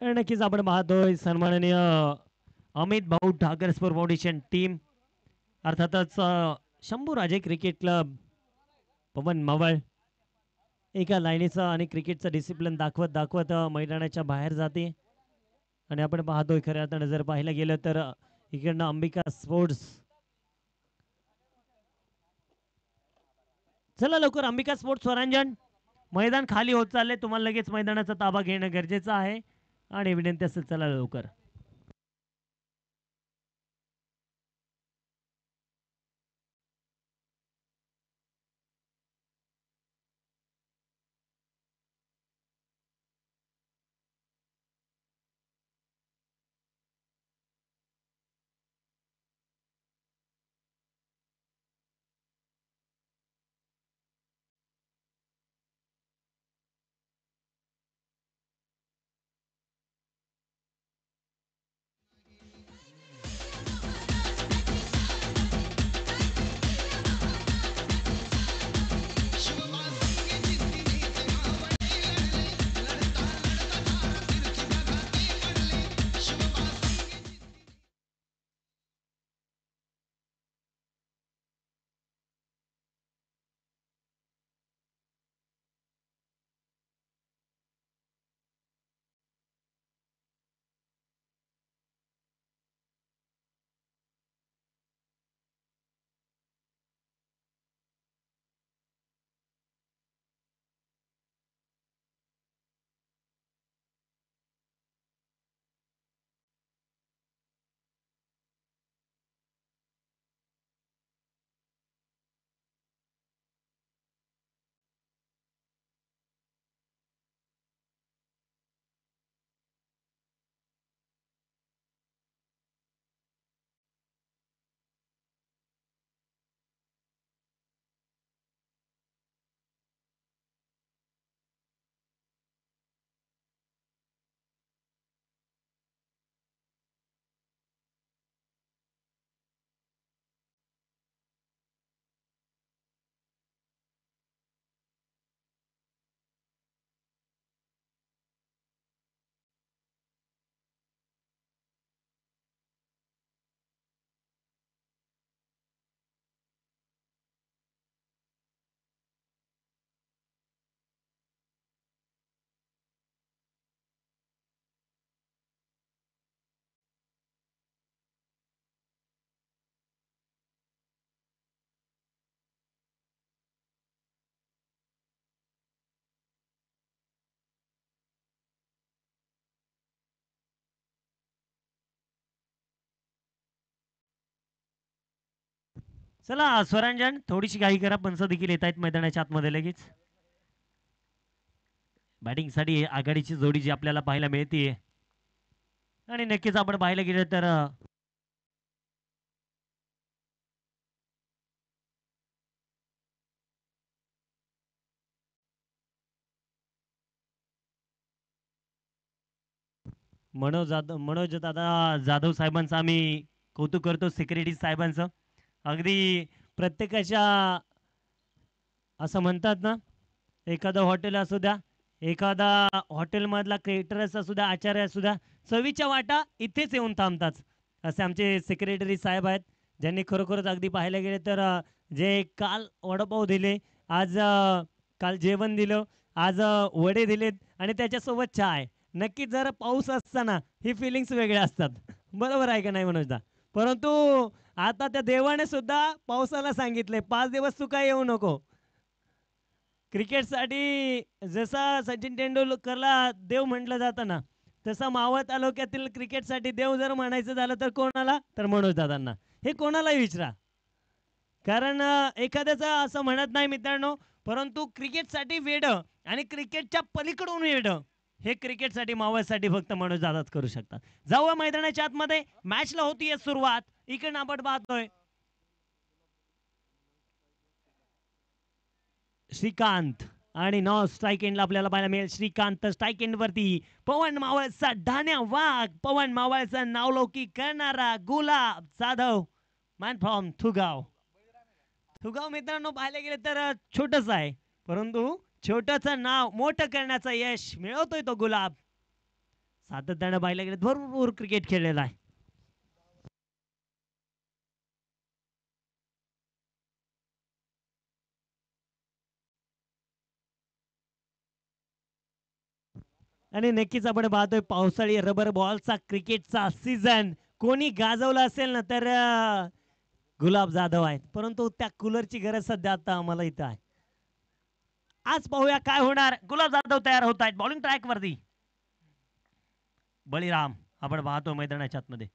नक्कीच आपण पाहतोय सन्माननीय अमित भाऊ ठाकर स्पोर्ट फाउंडेशन टीम, अर्थातच शंभूराजे क्रिकेट क्लब पवन मवळ एका लाईनीचं आणि क्रिकेटचं डिसिप्लिन दाखवत दाखवत मैदानाच्या बाहेर जाते. आणि आपण पाहतोय खऱ्या अर्थानं जर पाहायला गेलं तर इकडनं अंबिका स्पोर्ट्स. चला लवकर अंबिका स्पोर्ट्स स्वरांजन, मैदान खाली होत चालले, तुम्हाला लगेच मैदानाचा ताबा घेणं गरजेचं आहे आणि विनंती असेल चला लवकर. चला स्वरांजन थोडीशी घाई करा, पंच देखील येत आहेत मैदानाच्या आतमध्ये लगेच. बॅटिंग साठी आघाडीची जोडी जी आपल्याला पाहायला मिळते आणि नक्कीच आपण पाहायला गेलं तर मनोज दादा जाधव साहेबांचं आम्ही कौतुक करतो, सेक्रेटरी साहेबांचं. अगदी प्रत्येकाच्या असं म्हणतात ना, एखादं हॉटेल असू द्या, एखादा हॉटेलमधला क्रिएटर्स असू द्या, आचार्य असू द्या, चवीच्या वाटा इथेच येऊन थांबतात. असे आमचे सेक्रेटरी साहेब आहेत, ज्यांनी खरोखरच अगदी पाहायला गेले तर जे काल वडापाव दिले, आज काल जेवण दिलं, आज वडे दिलेत आणि त्याच्यासोबत चहा आहे. नक्कीच जर पाऊस असताना ही फिलिंग्स वेगळ्या असतात. बरोबर आहे का नाही मनोजदा? परंतु आता त्या देवाने सुद्धा पावसाला सांगितले 5 दिवस तू काय येऊ नको. क्रिकेटसाठी जसा सचिन तेंडुलकरला देव म्हटलं जातं ना, तसा मावळ तालुक्यातील क्रिकेटसाठी देव जर म्हणायचं झालं तर कोणाला, तर मनोज दादांना. हे कोणालाही विचारा, कारण एखाद्याचं असं म्हणत नाही मित्रांनो, परंतु क्रिकेटसाठी वेड आणि क्रिकेटच्या पलीकडून वेड हे क्रिकेटसाठी मावळसाठी फक्त मनोज दादाच करू शकतात. जाऊया मैदानाच्या आतमध्ये, मॅचला होतीये सुरुवात. इकडे आपण पाहतोय श्रीकांत आणि नॉ स्ट्राईक एंडला आपल्याला पाहायला मिळेल श्रीकांत. स्ट्राईक एंड वरती पवन मावळचा ढाण्या वाघ, पवन मावळचा नावलौकिक करणारा गुलाब जाधव, मॅन फ्रॉम थुगाव. थुगाव मित्रांनो पाहायला गेले तर छोटस आहे, परंतु छोटच नाव मोठं करण्याचं यश मिळवतोय तो गुलाब. सातत्यानं पाहायला गेले भरपूर क्रिकेट खेळलेला आहे. आणि नक्कीच आपण पाहतोय पावसाळी रबर बॉलचा क्रिकेटचा सीझन कोणी गाजवला असेल ना तर गुलाब जाधव आहेत, परंतु त्या कूलरची गरज सध्या आता आम्हाला इथं आहे. आज पाहूया काय होणार. गुलाब जाधव तयार होत आहेत बॉलिंग ट्रॅक वरती. बळीराम आपण पाहतो मैदानाच्या आतमध्ये.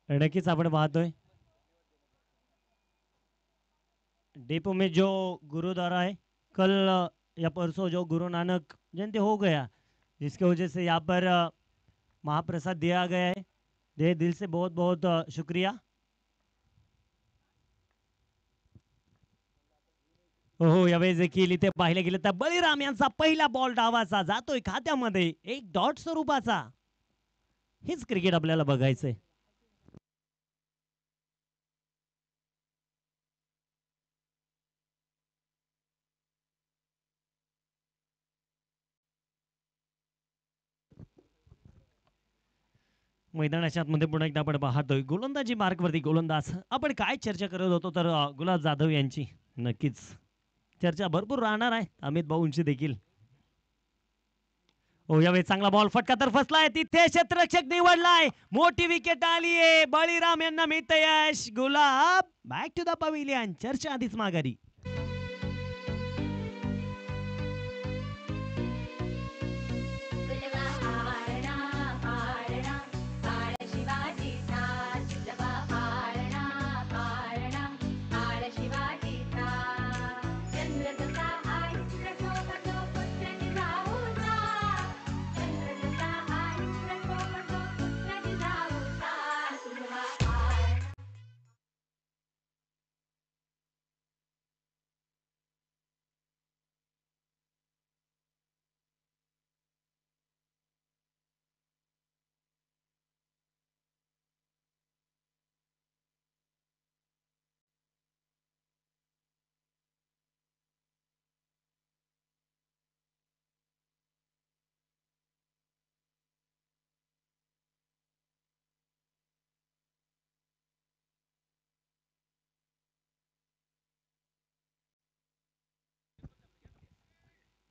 नक्कीच आपण पाहतोय डेपो में जो गुरुद्वारा है कल या परसों जो गुरु नानक जयंती हो गया, जिसके वजह से यहाँ पर महाप्रसाद दिया गया है. दे दिल से बहुत बहुत शुक्रिया. हो यावेळेस देखील इथे पाहिले गेले तर बळीराम यांचा पहिला बॉल डावाचा जातोय खात्यामध्ये एक डॉट स्वरूपाचा. हेच क्रिकेट आपल्याला बघायचंय. मैदानाच्या आतमध्ये पुन्हा एकदा आपण पाहतोय गोलंदाजी मार्कवरती गोलंदाज. आपण काय चर्चा करत होतो तर गुलाब जाधव यांची नक्कीच चर्चा भरपूर राहणार आहे अमित भाऊंची देखील. हो यावेळी चांगला बॉल फटका तर फसलाय, तिथे क्षेत्ररक्षक निवडलाय, मोठी विकेट आली आहे. बळीराम यांना मिळतं यश. गुलाब बॅक टू द पवेलियन. चर्चा आधीच माघारी.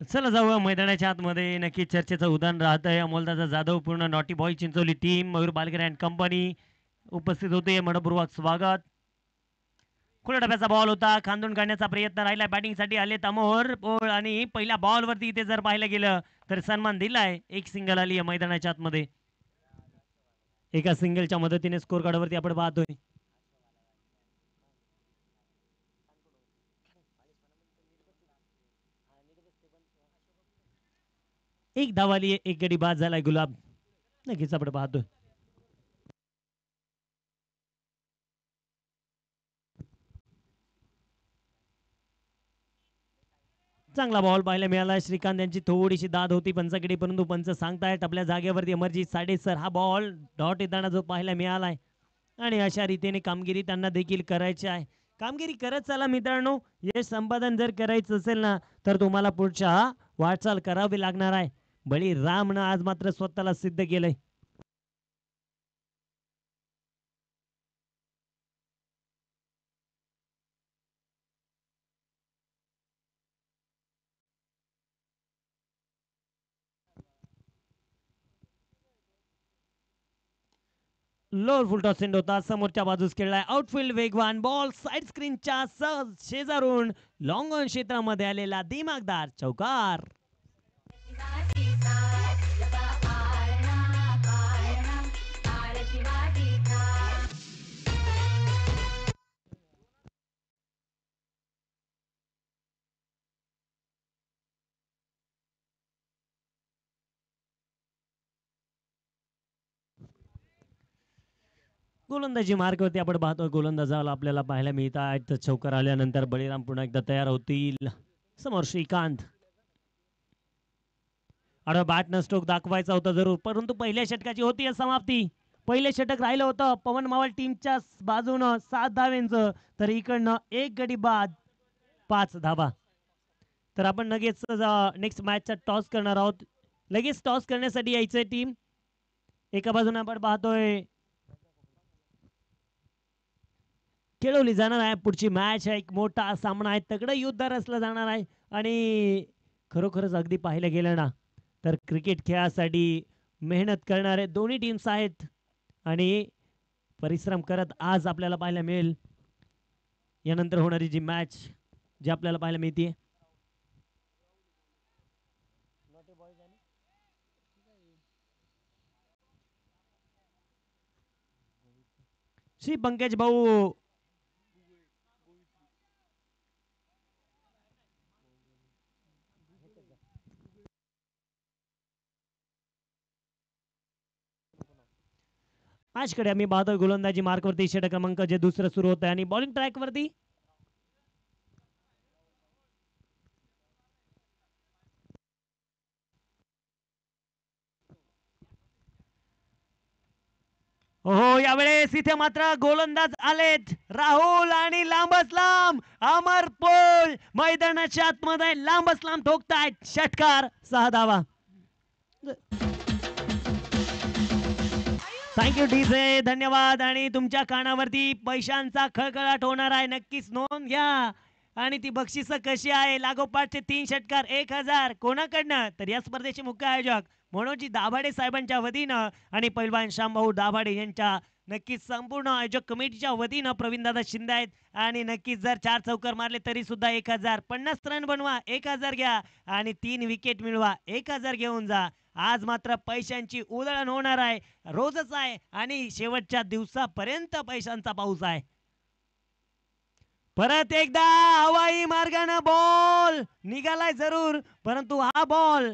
चला जाऊया मैदानाच्या आतमध्ये. नक्की चर्चेचं उदाहरण राहतंय. अमोलदादा जाधव, पूर्ण naughty boy Chincholi team, Mayur Balkar and company उपस्थित होते. मनपूर्वक स्वागत. खुल्या डब्याचा बॉल होता, खांदून काढण्याचा प्रयत्न राहिला. बॅटिंगसाठी आलेत अमोर पोळ आणि पहिल्या बॉल वरती इथे जर पाहायला गेलं तर सन्मान दिलाय. एक सिंगल आली आहे मैदानाच्या आतमध्ये. एका सिंगलच्या मदतीने स्कोर कार्डवरती आपण पाहतोय. एक धाव आली, एक गडी बाद झालाय गुलाब. नक्कीच आपण पाहतोय. चांगला बॉल पाहायला मिळाला. श्रीकांत यांची थोडीशी दाद होती पंचाकडे, परंतु पंच सांगतायत आपल्या जागेवरती अमरजीत साडे सर हा बॉल डॉट येताना जो पाहायला मिळालाय आणि अशा रीतीने कामगिरी त्यांना देखील करायची आहे. कामगिरी करत चला मित्रांनो. यश संपादन जर करायचं असेल ना तर तुम्हाला पुढच्या वाटचाल करावी लागणार आहे. बळी रामनं आज मात्र स्वतःला सिद्ध केलंय. लोअर फुल टॉस सेंड होता, समोरच्या बाजूस खेळलाय. आउटफील्ड वेगवान बॉल साइड स्क्रीनच्या शेजारून लॉंग ऑन क्षेत्रामध्ये आलेला दिमागदार चौकार. गोलंदाजी मार्गवरती आपण पाहतोय. गोलंदाजाला आपल्याला पाहायला मिळत आहे. चौकार आल्यानंतर बळीराम पुन्हा एकदा तयार होतील. समोर श्रीकांत. अरे बॅटनं स्ट्रोक दाखवायचा होता जरूर, परंतु पहिल्या षटकाची होती समाप्ती. पहिले षटक राहिलं होतं पवन मावळ टीमच्या बाजूनं 7 धावेंचं, तर इकडनं एक गडी बाद 5 धावा. तर आपण लगेच नेक्स्ट मॅचचा टॉस करणार आहोत. लगेच टॉस करण्यासाठी यायचंय टीम. एका बाजूने आपण पाहतोय खेळवली जाणार आहे पुढची मॅच आहे. एक मोठा सामना आहे, तगडं युद्ध रचलं जाणार आहे. आणि खरोखरच अगदी पाहिलं गेलं ना तर क्रिकेट खेळासाठी मेहनत करणारे दोन्ही टीम्स आहेत आणि परिश्रम करत आज आपल्याला पाहायला मिळेल. यानंतर होणारी जी मॅच जी आपल्याला पाहायला मिळते. श्री पंकज भाऊ आजकडे आम्ही पाहतोय गोलंदाजी मार्कवरती षटक क्रमांक जे दुसरं सुरू होत आहे आणि बॉलिंग ट्रॅक वरती हो यावेळेस इथे मात्र गोलंदाज आलेत राहुल आणि लांबच लांब अमर पोल मैदानाच्या आतमध्ये लांबच लांब ठोकतायत. षटकार 6 धावा. थँक्यू डीजे, धन्यवाद. आणि तुमच्या कानावरती पैशांचा खळखळाट होणार आहे, नक्कीच नोंद घ्या. आणि ती बक्षिसं कशी आहे, लागोपाठचे 3 षटकार 1000 कोणाकडनं, तर या स्पर्धेचे मुख्य आयोजक मनोजी दाभाडे साहेबांच्या वतीनं आणि पैलवान शामभाऊ दाभाडे यांच्या नक्कीच संपूर्ण आयोजक कमिटीच्या वतीनं प्रवीणदादा शिंदे आहेत. आणि नक्कीच जर 4 चौकार मारले तरी सुद्धा 1000, 50 रन बनवा 1000 घ्या आणि 3 विकेट मिळवा 1000 घेऊन जा. आज मात्र पैशांची उधळण होणार आहे, रोजच आहे आणि शेवटच्या दिवसापर्यंत पैशांचा पाऊस आहे. परत एकदा हवाई मार्गाने बॉल निघालाय जरूर, परंतु हा बॉल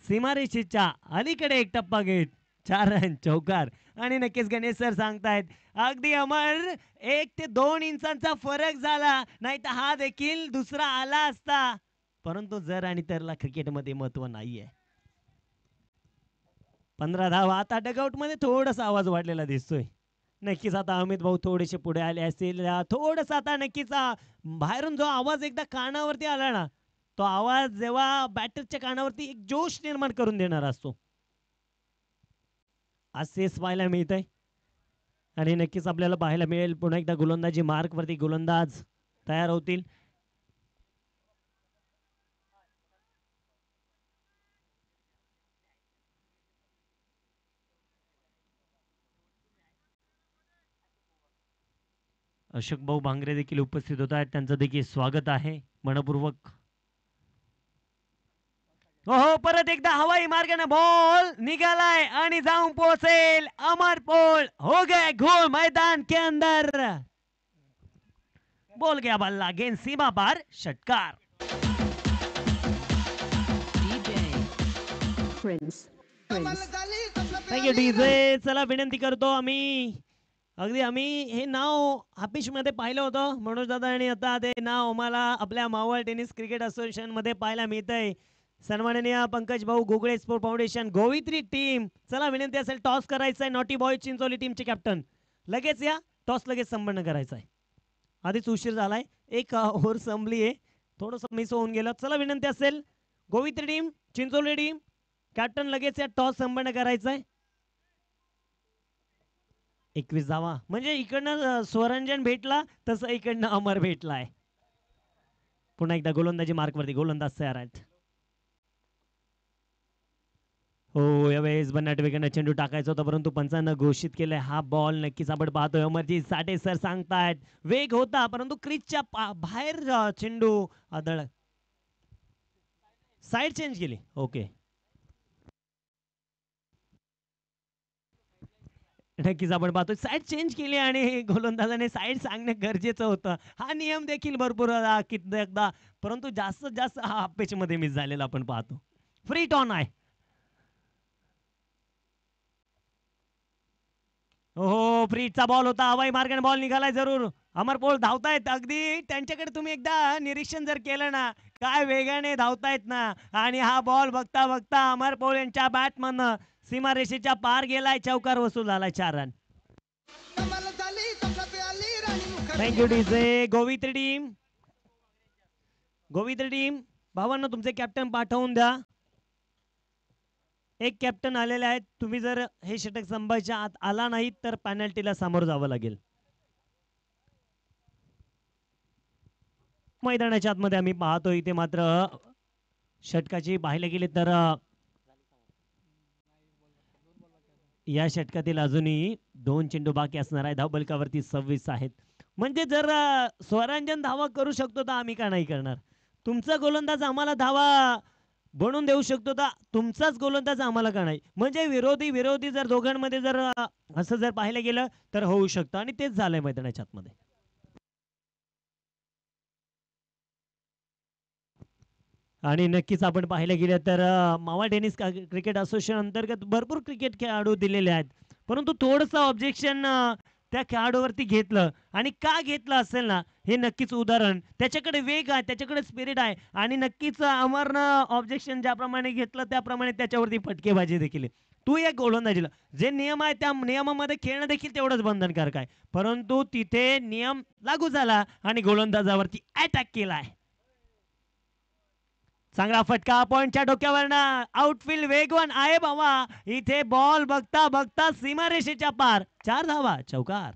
सीमारेषेच्या अलीकडे एक टप्पा घेत 4 रन चौकार. आणि नक्कीच गणेश सर सांगतायत अगदी अमर 1 ते 2 इंचांचा फरक झाला, नाही तर हा देखील दुसरा आला असता. परंतु जर आणि तरला क्रिकेटमध्ये महत्व नाहीये. 15 धावा. आता डगआउट मध्ये थोडासा आवाज वाढलेला दिसतोय. नक्कीच आता अमित भाऊ थोडेसे पुढे आले असतील. थोडस आता नक्कीच बाहेरून जो आवाज एकदा कानावरती आला ना, तो आवाज जेव्हा बॅटरच्या कानावरती एक जोश निर्माण करून देणार असतो. असेच पाहायला मिळतंय आणि नक्कीच आपल्याला पाहायला मिळेल पुन्हा एकदा गोलंदाजी मार्क वरती गोलंदाज तयार होतील. अशोक भाऊ भांगरे देखील उपस्थित होत आहेत, त्यांचं देखील स्वागत आहे मनपूर्वक. हो परत एकदा हवाई मार्गाने बॉल निघालाय आणि जाऊन पोहोचेल अमर पोल. हो गए गोल मैदान के अंदर. बोल गया बल्ला, गेंद सीमा पार, षटकार. Thank you DJ. चला विनंती करतो आम्ही, अगदी आम्ही हे नाव हापिश मध्ये पाहिलं होतं मनोज दादा, आणि आता ते नाव आम्हाला आपल्या मावळ टेनिस क्रिकेट असोसिएशन मध्ये पाहायला मिळतंय. सन्माननीय पंकज भाऊ गुगळे स्पोर्ट फाउंडेशन गोवित्री टीम. चला विनंती असेल टॉस करायचा आहे. नॉटी बॉय चिंचोली टीमचे कॅप्टन लगेच या, टॉस लगेच संपन्न करायचा आहे. आधीच उशीर झालाय, एक ओव्हर संपली आहे, थोडस मिस होऊन गेलं. चला विनंती असेल गोवित्री टीम चिंचोली टीम कॅप्टन लगेच या टॉस संपन्न करायचा आहे. 21 धावा म्हणजे इकडनं स्वरंजन भेटला तसं इकडनं अमर भेटलाय. पुन्हा एकदा गोलंदाजी मार्कवरती गोलंदाज तयार आहेत. हो यावेळेस बनाटवेकडनं चेंडू टाकायचा होता, परंतु पंचांना घोषित केलंय हा बॉल. नक्कीच आपण पाहतोय अमरजीत साठे सर सांगतायत वेग होता, परंतु क्रीजच्या बाहेर चेंडू आदळ. साईड चेंज केली. ओके नक्कीच आपण पाहतोय साईड चेंज केली आणि गोलंदाजाने साईड सांगणं गरजेचं होतं. हा नियम देखील भरपूर कित्येकदा, परंतु जास्तीत जास्त हा पिच मध्ये मिस झालेला आपण पाहतो. फ्री टॉन आहे. हो फ्रीचा बॉल होता, हवाई मार्गाने बॉल निघालाय. जरूर अमर पोल धावतायत, अगदी त्यांच्याकडे तुम्ही एकदा निरीक्षण जर केलं ना, काय वेगाने धावतायत ना, आणि हा बॉल बघता बघता अमर पोल यांच्या बॅटमधनं सीमारेषेच्या पार गेलाय. चौकार वसूल झालाय, 4 run. Thank you DJ. Govitri team, Govitri team भावांना तुमचे कॅप्टन पाठवून द्या. एक कॅप्टन आलेले आहेत, तुम्ही जर हे षटक संपायच्या आत आला नाहीत तर पेनल्टीला सामोरं जावं लागेल. मैदानाच्या आतमध्ये आम्ही पाहतो इथे मात्र षटकाची पाहायला गेले तर या षटकातील अजूनही 2 चेंडू बाकी असणार आहे. धावबलकावरती 26 आहेत. म्हणजे जर स्वरांजन धावा करू शकतो तर आम्ही का नाही करणार. तुमचा गोलंदाज आम्हाला धावा बनवून देऊ शकतो तर तुमचाच गोलंदाज आम्हाला का नाही. म्हणजे विरोधी विरोधी जर दोघांमध्ये जर असं जर पाहायला गेलं तर होऊ शकतं, आणि तेच झालंय मैदानाच्या आतमध्ये. आणि नक्कीच आपण पाहायला गेलं तर मावळ टेनिस क्रिकेट असोसिएशन अंतर्गत भरपूर क्रिकेट खेळाडू दिलेले आहेत, परंतु थोडंसं ऑब्जेक्शन त्या खेळाडूवरती घेतलं. आणि का घेतलं असेल ना, हे नक्कीच उदाहरण, त्याच्याकडे वेग आहे, त्याच्याकडे स्पिरिट आहे, आणि नक्कीच अमरनं ऑब्जेक्शन ज्याप्रमाणे घेतलं त्याप्रमाणे त्याच्यावरती फटकेबाजी देखील आहे. तू एक गोलंदाजीला जे नियम आहे त्या नियमामध्ये खेळणं देखील तेवढंच बंधनकारक आहे, परंतु तिथे नियम लागू झाला आणि गोलंदाजावरती अटॅक केलाय. चांगला फटका पॉइंटच्या डोक्यावरनं. आउटफील्ड वेगवान आहे बाबा. इथे बॉल बघता बघता सीमारेषेच्या पार, 4 धावा, चौकार.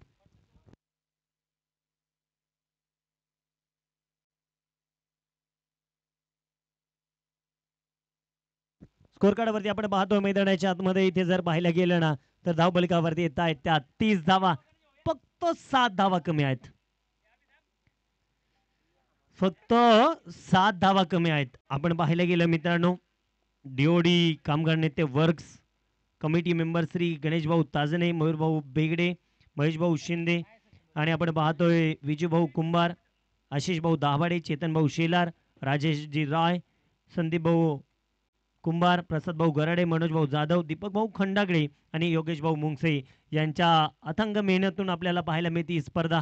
स्कोर कार्डवरती आपण पाहतो मैदानाच्या आतमध्ये इथे जर पाहायला गेलं ना तर धावबलकावरती येत आहेत त्या 30 धावा, फक्त 7 धावा कमी आहेत. फक्त 7 धावा कमी आहेत. आपण पाहायला गेलं मित्रांनो, डीओडी कामगार नेते works committee member Shri Ganesh भाऊ ताजने, मयूर भाऊ बेगडे, महेश भाऊ शिंदे, आणि आपण पाहतोय विजू भाऊ कुंभार, आशिष भाऊ दाभाडे, चेतन भाऊ शेलार, राजेशजी राय, संदीप भाऊ कुंभार, प्रसाद भाऊ गराडे, मनोज भाऊ जाधव, दीपक भाऊ खंडागळे आणि योगेश भाऊ मुंगसे यांच्या अथंग मेहनतून आपल्याला पाहायला मिळते ही स्पर्धा.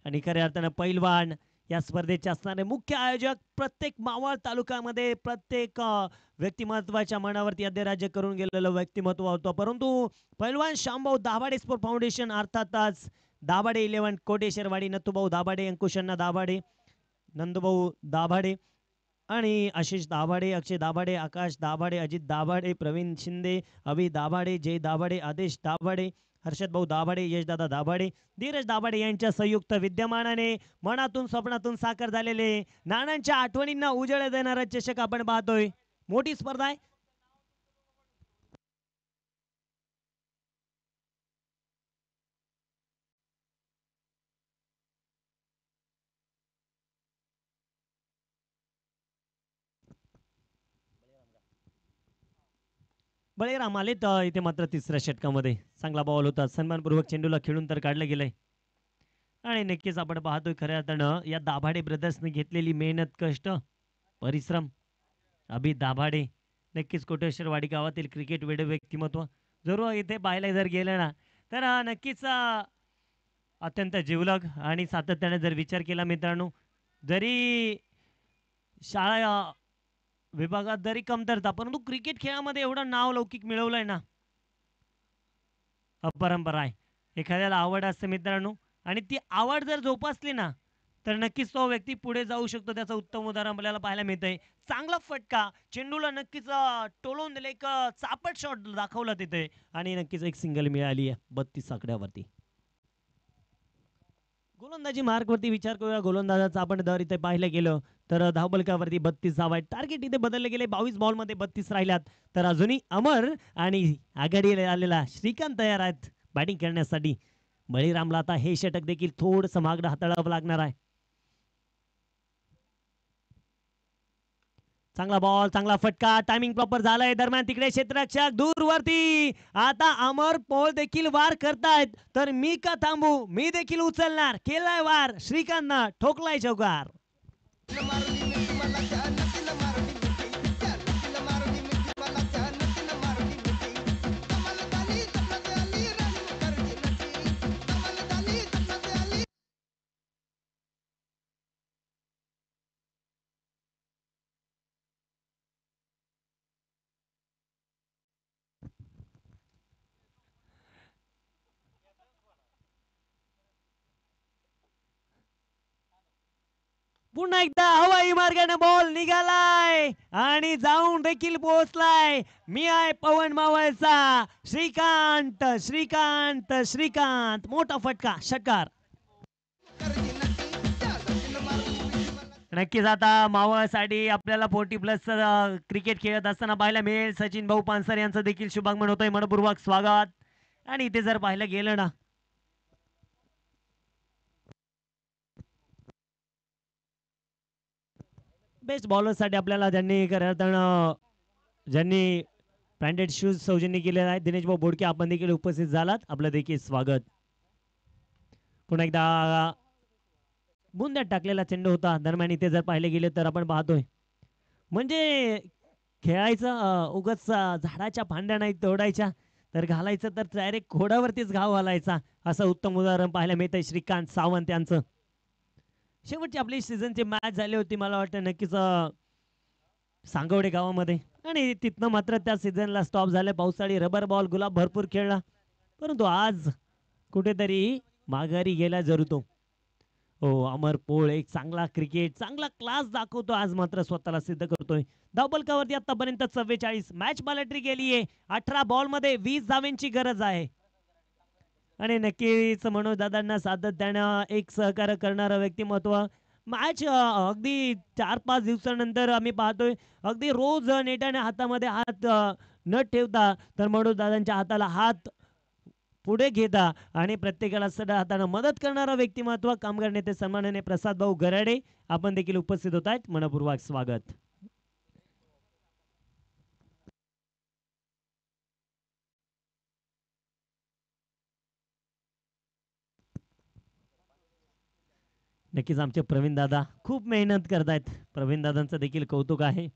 आणि खऱ्या अर्थानं पैलवान या स्पर्धेचे असणारे मुख्य आयोजक प्रत्येक मावळ तालुक्यामध्ये प्रत्येक व्यक्तिमत्वाच्या मनावरती अधिराज्य करून गेलेलं व्यक्तिमत्व होतं. परंतु पैलवान शामभाऊ दाभाडे स्पोर्ट फाउंडेशन, अर्थातच दाभाडे 11 कोटेश्वरवाडी, नथुभाऊ दाभाडे, अंकुशण्णा दाभाडे, नंदूभाऊ दाभाडे आणि आशिष दाभाडे, अक्षय दाभाडे, आकाश दाभाडे, अजित दाभाडे, प्रवीण शिंदे, अभि दाभाडे, जय दाभाडे, आदेश दाभाडे, हर्षद भाऊ दाभाडे, यशदादा दाभाडे, धीरज दाभाडे यांच्या संयुक्त विद्यमानाने मनातून स्वप्नातून साकार झालेले नानांच्या आठवणींना उजळ देणारा चषक आपण पाहतोय. मोठी स्पर्धा आहे. बळीराम आले तर इथे मात्र तिसऱ्या षटकामध्ये चांगला बॉल होता, सन्मानपूर्वक चेंडूला खेळून तर काढलं गेलंय. आणि नक्कीच आपण पाहतोय खऱ्या अर्थानं या दाभाडे ब्रदर्सने घेतलेली मेहनत, कष्ट, परिश्रम. अभि दाभाडे नक्कीच कोटेश्वरवाडी गावातील क्रिकेट वेडे व्यक्तिमत्व. जरूर इथे पाहायला जर गेलं ना तर नक्कीच अत्यंत जिवलग आणि सातत्याने जर विचार केला मित्रांनो, जरी शाळा विभागात जरी कमतरता, परंतु क्रिकेट खेळामध्ये एवढं नाव लौकिक मिळवलंय ना, अपरंपरा आहे. एखाद्याला आवड असते मित्रांनो, आणि ती आवड जर जोपासली ना तर नक्कीच तो व्यक्ती पुढे जाऊ शकतो. त्याचं उत्तम उदाहरण आपल्याला पाहायला मिळतंय. चांगला फटका चेंडूला नक्कीच टोलवून दिले, एक चापट शॉट दाखवला तिथे आणि नक्कीच एक सिंगल मिळाली आहे 32 आकड्यावरती. गोलंदाजी मार्कवरती विचार करूया गोलंदाजाचा आपण दर इथे पाहिलं गेलं तर धावबलकावरती 32 धावा आहेत. टार्गेट इथे बदलले गेले, 22 बॉल मध्ये 32 राहिल्यात. तर अजूनही अमर आणि आघाडीला आलेला श्रीकांत तयार आहेत बॅटिंग करण्यासाठी. बळीरामला आता हे षटक देखील थोडंसं मागणं हाताळावं लागणार आहे. चांगला बॉल, चांगला फटका, टायमिंग प्रॉपर झालाय. दरम्यान तिकडे क्षेत्ररक्षक दूरवरती, आता अमर पोल देखील वार करतायत. तर मी का थांबू, मी देखील उचलणार. केलाय वार, श्रीकांतनं ठोकलाय चौकार. पुन्हा एकदा हवाई मार्गाने बॉल निघालाय आणि जाऊन देखील पोहोचलाय. मी आहे पवन मावळचा श्रीकांत, श्रीकांत, श्रीकांत. मोठा फटका, षटकार. नक्कीच आता मावळसाठी आपल्याला 40+ क्रिकेट खेळत असताना पाहायला मिळेल. सचिन भाऊ पानसर यांचं देखील शुभागमन होतंय. मनपूर्वक स्वागत. आणि इथे जर पाहायला गेलं ना, बेस्ट बॉलरसाठी आपल्याला ज्यांनी ज्यांनी ब्रँडेड शूज सौजन्य केलेले आहेत, दिनेश भाऊ बोडके आपण देखील उपस्थित झालात, आपलं देखील स्वागत. पुन्हा एकदा बुंद्यात टाकलेला चेंडू होता. दरम्यान इथे जर पाहिले गेले तर आपण पाहतोय म्हणजे खेळायचं उगच झाडाच्या फांद्या नाही तोडायच्या, तर घालायचं तर डायरेक्ट घोड्यावरतीच घाव घालायचा. असं उत्तम उदाहरण पाहायला मिळतंय श्रीकांत सावंत यांचं. शेवटची आपली सीझनची मॅच झाली होती, मला वाटतं नक्कीच सांगवडे गावामध्ये, आणि तिथनं मात्र त्या सीझनला स्टॉप झाले. पावसाळी रबर बॉल गुलाब भरपूर खेळला, परंतु आज कुठेतरी माघारी गेला जरूर. हो, अमर पोळ एक चांगला क्रिकेट, चांगला क्लास दाखवतो. आज मात्र स्वतःला सिद्ध करतोय. धावबलकावरती आतापर्यंत 44 मॅच बॅलेटरी गेली आहे. 18 बॉल मध्ये 20 धावांची गरज आहे. आणि नक्कीच मनोज दादांना सातत्यानं एक सहकार्य करणारं व्यक्तिमत्व. मॅच अगदी 4-5 दिवसानंतर आम्ही पाहतोय अगदी रोज नेटाने हातामध्ये हात न ठेवता तर मनोज दादांच्या हाताला हात पुढे घेता आणि प्रत्येकाला सदा हाताने मदत करणारा व्यक्तिमत्व कामगार नेते सन्माननीय प्रसाद भाऊ गराडे आपण देखील उपस्थित होत आहेत. मनपूर्वक स्वागत. नक्कीच आमचे प्रवीण दादा खूप मेहनत करतायत. प्रवीण दादांचं देखील कौतुक आहे.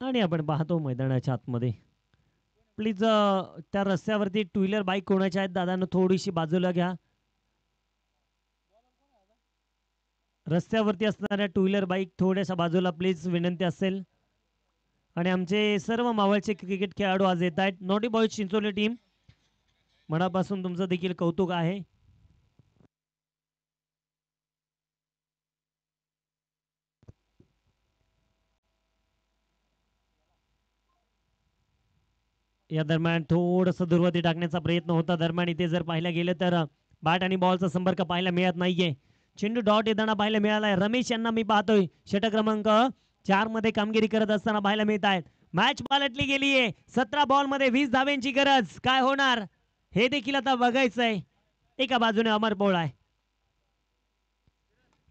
आणि आपण पाहतो मैदानाच्या आतमध्ये प्लीज त्या रस्त्यावरती टू व्हीलर बाईक कोणाच्या आहेत दादांना थोडीशी बाजूला घ्या. रस्त्यावरती असणाऱ्या टू व्हीलर बाईक थोड्याशा बाजूला प्लीज, विनंती असेल. आणि आमचे सर्व मावळचे क्रिकेट खेळाडू आज येत आहेत. नॉटी बॉयज चिंचोली टीम, मनापासून तुमचं देखील कौतुक आहे. या दरम्यान थोडंसं दुर्वती टाकण्याचा प्रयत्न होता. दरम्यान इथे जर पाहायला गेलं तर बॅट आणि बॉलचा संपर्क पाहायला मिळत नाहीये. चेंडू डॉट येताना पाहायला मिळालाय. रमेश यांना मी पाहतोय षटक क्रमांक 4 मध्ये कामगिरी करत असताना पाहायला मिळत आहेत. मॅच पालटली गेली आहे. 17 बॉल मध्ये 20 धाव्यांची गरज. काय होणार हे देखील आता बघायचंय. एका बाजूने अमर बोळ आहे.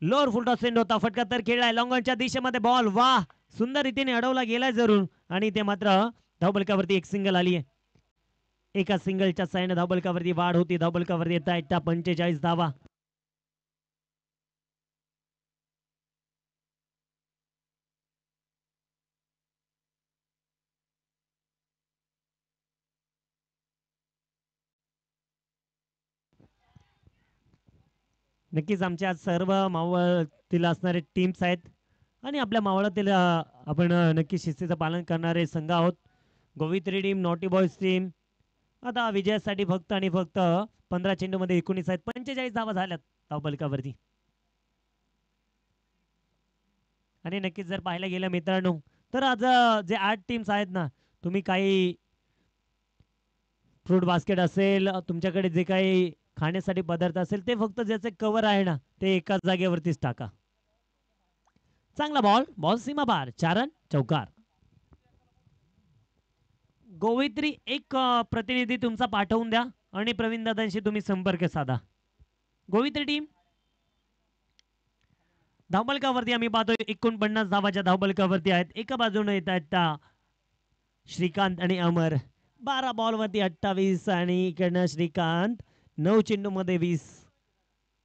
लोअर फुल टॉस सेंड होता, फटका तर खेळलाय लॉंगॉनच्या दिशेमध्ये बॉल. वाह, सुंदर रीतीने अडवला गेलाय जरूर आणि ते मात्र धावबलकावरती एक सिंगल आली आहे. एका सिंगलच्या साहाय्याने धावबलकावरती वाढ होती. धावबलकावरती येत आहेत त्या 45 धावा. नक्कीच आमच्या सर्व मावळातील असणारे टीम्स आहेत आणि आपल्या मावळातील आपण नक्की शिस्तीचं पालन करणारे संघ आहोत. गोवित्री टीम, नॉटी बॉयज टीम आता विजयासाठी फक्त आणि फक्त 15 चेंडूमध्ये 19 आहेत. 45 धावा झाल्यात धावबलकावरती. आणि नक्कीच जर पाहायला गेलं मित्रांनो तर आज जे 8 टीम्स आहेत ना, तुम्ही काही फ्रूट बास्केट असेल, तुमच्याकडे जे काही खाण्यासाठी पदार्थ असेल ते फक्त ज्याचे कव्हर आहे ना ते एकाच जागेवरतीच टाका. चांगला बॉल, बॉल सीमा पार, 4 रन चौकार. गोवित्री एक प्रतिनिधी तुमचा पाठवून द्या आणि प्रवीण दादांशी तुम्ही संपर्क साधा. गोवित्री टीम धावबलकावरती आम्ही पाहतोय 49 धावाच्या धावबलकावरती आहेत. एका बाजूने येत आहेत त्या श्रीकांत आणि अमर. 12 बॉल वरती 28 आणि इकडनं श्रीकांत 9 चेंडू मध्ये 20.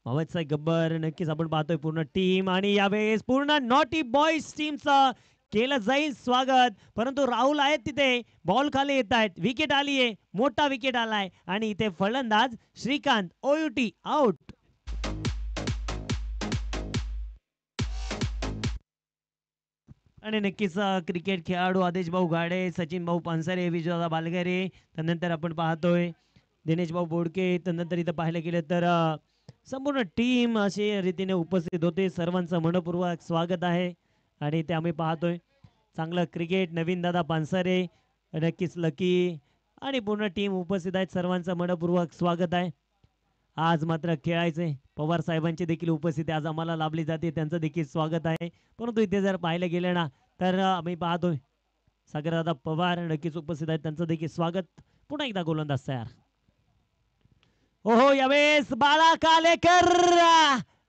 मावळचा गब्बर नक्कीच आपण पाहतोय पूर्ण टीम आणि यावेळेस पूर्ण नॉटी बॉयज टीमचं केलं जाईल स्वागत. परंतु राहुल आहेत तिथे, बॉल खाली येत आहेत, विकेट आली आहे, मोठा विकेट आलाय आणि इथे फलंदाज श्रीकांत ओयुटी आउट. आणि नक्कीच क्रिकेट खेळाडू आदेश भाऊ गाडे, सचिन भाऊ पानसरे, विजयदा बालगरे, त्यानंतर आपण पाहतोय दिनेश भाऊ बोडके, त्यानंतर इथं पाहायला गेलं तर संपूर्ण टीम अशी रीतीने उपस्थित होते. सर्वांचं मनपूर्वक स्वागत आहे आणि ते आम्ही पाहतोय चांगलं क्रिकेट. नवीन दादा पानसरे, नक्कीच लकी आणि पूर्ण टीम उपस्थित आहेत. सर्वांचं मनपूर्वक स्वागत आहे. आज मात्र खेळायचे पवार साहेबांची देखील उपस्थिती आज आम्हाला लाभली जाते, त्यांचं देखील स्वागत आहे. परंतु इथे जर पाहायला गेलं ना तर आम्ही पाहतोय सागरदादा पवार नक्कीच उपस्थित आहेत, त्यांचं देखील स्वागत. पुन्हा एकदा गोलंदाज तयार. ओहो, यावेळेस बाळा कालेकर,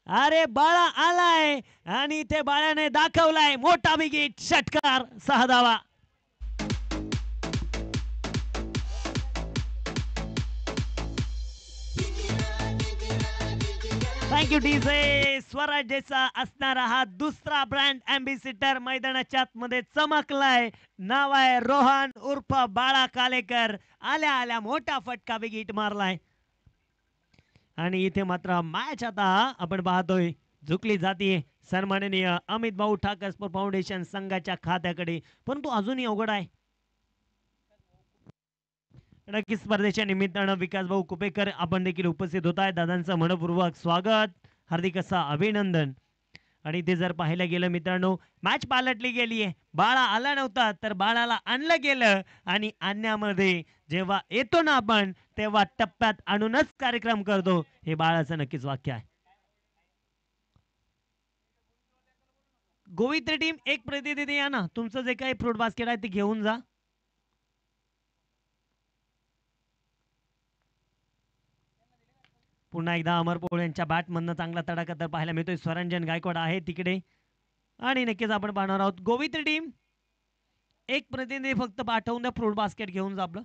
अरे बाळा आलाय आणि इथे बाळाने दाखवलाय मोठा विकेट, षटकार, 6 धावा. Thank you DJ. स्वराज्याचा असणारा हा दुसरा ब्रँड अँबॅसिडर मैदानाच्या आतमध्ये चमकलाय. नाव आहे रोहन उर्फ बाळा कालेकर. आल्या आल्या मोठा फटका विकेट मारलाय आणि इथे मात्र मॅच आता आपण पाहतोय झुकली जाते सन्माननीय अमित भाऊ ठाकर स्पोर्ट फाउंडेशन संघाच्या खात्याकडे. परंतु अजूनही अवघड आहे. नक्कीच स्पर्धेच्या निमित्तानं विकास भाऊ कुपेकर आपण देखील उपस्थित होत आहे. दादांचं मनपूर्वक स्वागत, हार्दिक असं अभिनंदन. आणि ते जर पाहायला गेलं मित्रांनो मॅच पालटली गेली आहे. बाळा आला नव्हता तर बाळाला आणलं गेलं आणि आणण्यामध्ये जेव्हा येतो ना आपण तेव्हा टप्प्यात आणूनच कार्यक्रम करतो, हे बाळाचं नक्कीच वाक्य आहे. गोवित्री टीम एक प्रतिनिधी या ना, तुमचं जे काही फ्रूट बास्केट आहे ते घेऊन जा. पुन्हा एकदा अमर पोळ यांच्या बॅट मधनं चांगला तडाखा तर पाहायला मिळतोय. स्वरंजन गायकवाड आहे तिकडे आणि नक्कीच आपण पाहणार आहोत गोवित्री टीम एक प्रतिनिधी फक्त पाठवून द्या, फ्रूट बास्केट घेऊन जा आपलं.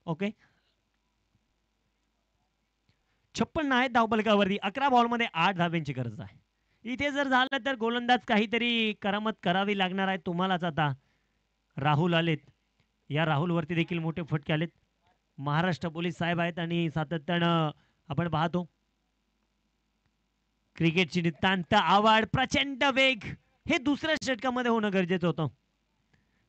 ओके, 56 आहेत धावफलकावरती. 11 बॉल मध्ये 8 धाब्यांची गरज आहे. इथे जर झालं तर गोलंदाज काहीतरी करामत करावी लागणार आहे तुम्हालाच. आता राहुल आलेत, या राहुल वरती देखील मोठे फटके आलेत. महाराष्ट्र पोलीस साहेब आहेत आणि सातत्यानं आपण पाहतो क्रिकेटची नितांत आवड, प्रचंड वेग, हे दुसऱ्या षटकामध्ये होणं गरजेचं होतं.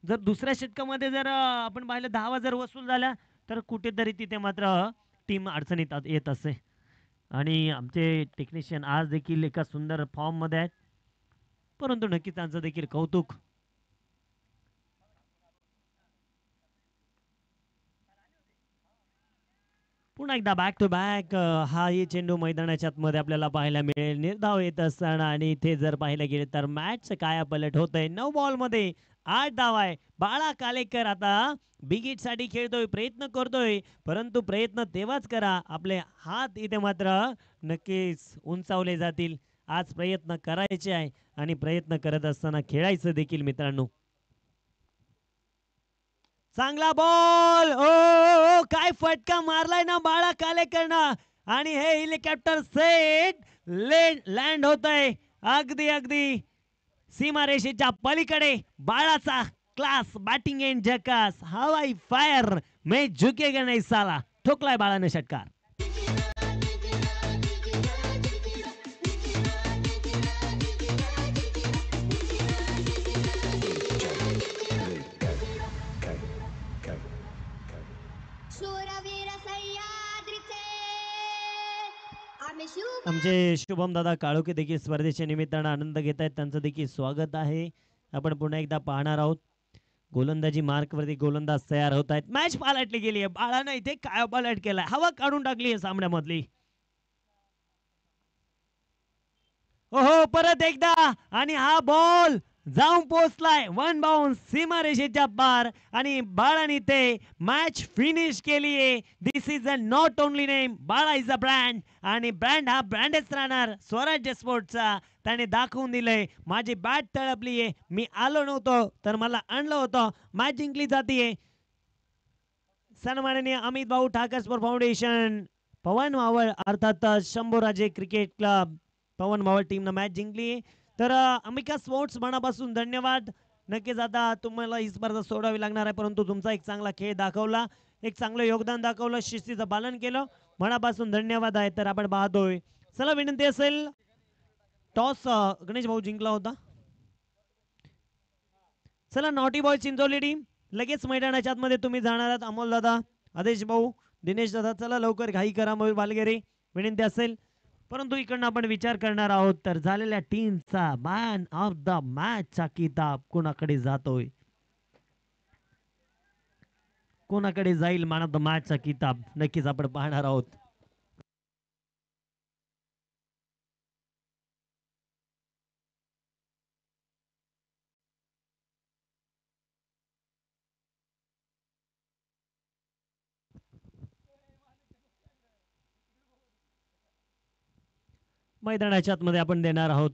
जर दुसऱ्या षटकामध्ये जर आपण पाहिलं धावा जर वसूल झाल्या तर कुठेतरी तिथे मात्र टीम अडचणीत येत असते. आणि आमचे टेक्निशियन आज देखील एका सुंदर फॉर्म मध्ये आहेत, परंतु नक्कीच त्यांचं देखील कौतुक. पुन्हा एकदा बॅक टू बॅक हा ही चेंडू मैदानाच्या आतमध्ये आपल्याला पाहायला मिळेल. निर्धाव येत असताना आणि इथे जर पाहायला गेले तर मॅच काय पलट होत आहे. 9 बॉल मध्ये 8 धाव आहे. बाळा कालेकर आता बिग साठी खेळतोय, प्रयत्न करतोय, परंतु प्रयत्न तेव्हाच करा आपले हात इथे मात्र नक्कीच उंचावले जातील. आज प्रयत्न करायचे आहे आणि प्रयत्न करत असताना खेळायचं देखील मित्रांनो. चांगला बॉल, ओ ओ, ओ काय फटका मारलाय ना बाळा कालेकरनं आणि हे हेलिकॉप्टर सेट लँड होत आहे अगदी अगदी सीमारेषेच्या पलीकडे. बाळाचा क्लास बॅटिंग एंड झकास, हवाई फायर, मैं झुकेगा नहीं साला, ठोकलाय बाळाने षटकार. शूरवीर सह्याद्रीचे आम्ही आमचे शुभम दादा काळोखे देखील स्पर्धेच्या निमित्तानं आनंद घेत आहेत, त्यांचं देखील स्वागत आहे. आपण पुन्हा एकदा पाहणार आहोत गोलंदाजी मार्क वरती गोलंदाज तयार होत आहेत. मॅच पालटली गेली आहे. बाळानं इथे काय पालट केलाय, हवा काढून टाकली आहे सामन्यामधली. हो परत एकदा आणि हा बॉल जाऊन पोहोचलाय वन बाउन्स सीमारेषेच्या पार आणि बाळाने ते मॅच फिनिश केली आहे. This is a not only name, Bala is a brand आणि ब्रँड हा ब्रँडच राहणार स्वराज्य स्पोर्ट्सचा. त्याने दाखवून दिलंय माझी बॅट तळपली आहे, मी आलो नव्हतो तर मला आणलं होतं, मॅच जिंकली जाते. सन्माननीय अमित भाऊ ठाकर स्पोर्ट फाउंडेशन, पवन मावळ अर्थात शंभूराजे क्रिकेट क्लब, पवन मावळ टीमनं मॅच जिंकली. तर अंबिका स्पोर्ट्स मनापासून धन्यवाद. नक्कीच आता तुम्हाला ही स्पर्धा सोडावी लागणार आहे, परंतु तुमचा एक चांगला खेळ दाखवला, एक चांगलं योगदान दाखवलं, शिस्तीचं पालन केलं, मनापासून धन्यवाद आहे. तर आपण पाहतोय, चला विनंती असेल टॉस गणेश भाऊ जिंकला होता. चला नॉटी बॉय चिंचोली टीम लगेच मैदानाच्या आतमध्ये तुम्ही जाणार आहात. अमोल दादा, आदेश भाऊ, दिनेश दादा, चला लवकर घाई करा. मयूर बालगेरे विनंती असेल, परंतु इकडनं आपण विचार करणार आहोत. तर झालेल्या टीमचा मॅन ऑफ द मॅच चा किताब कोणाकडे जातोय, कोणाकडे जाईल मॅन ऑफ द मॅच चा किताब, नक्कीच आपण पाहणार आहोत. मैदानाच्या आतमध्ये आपण देणार आहोत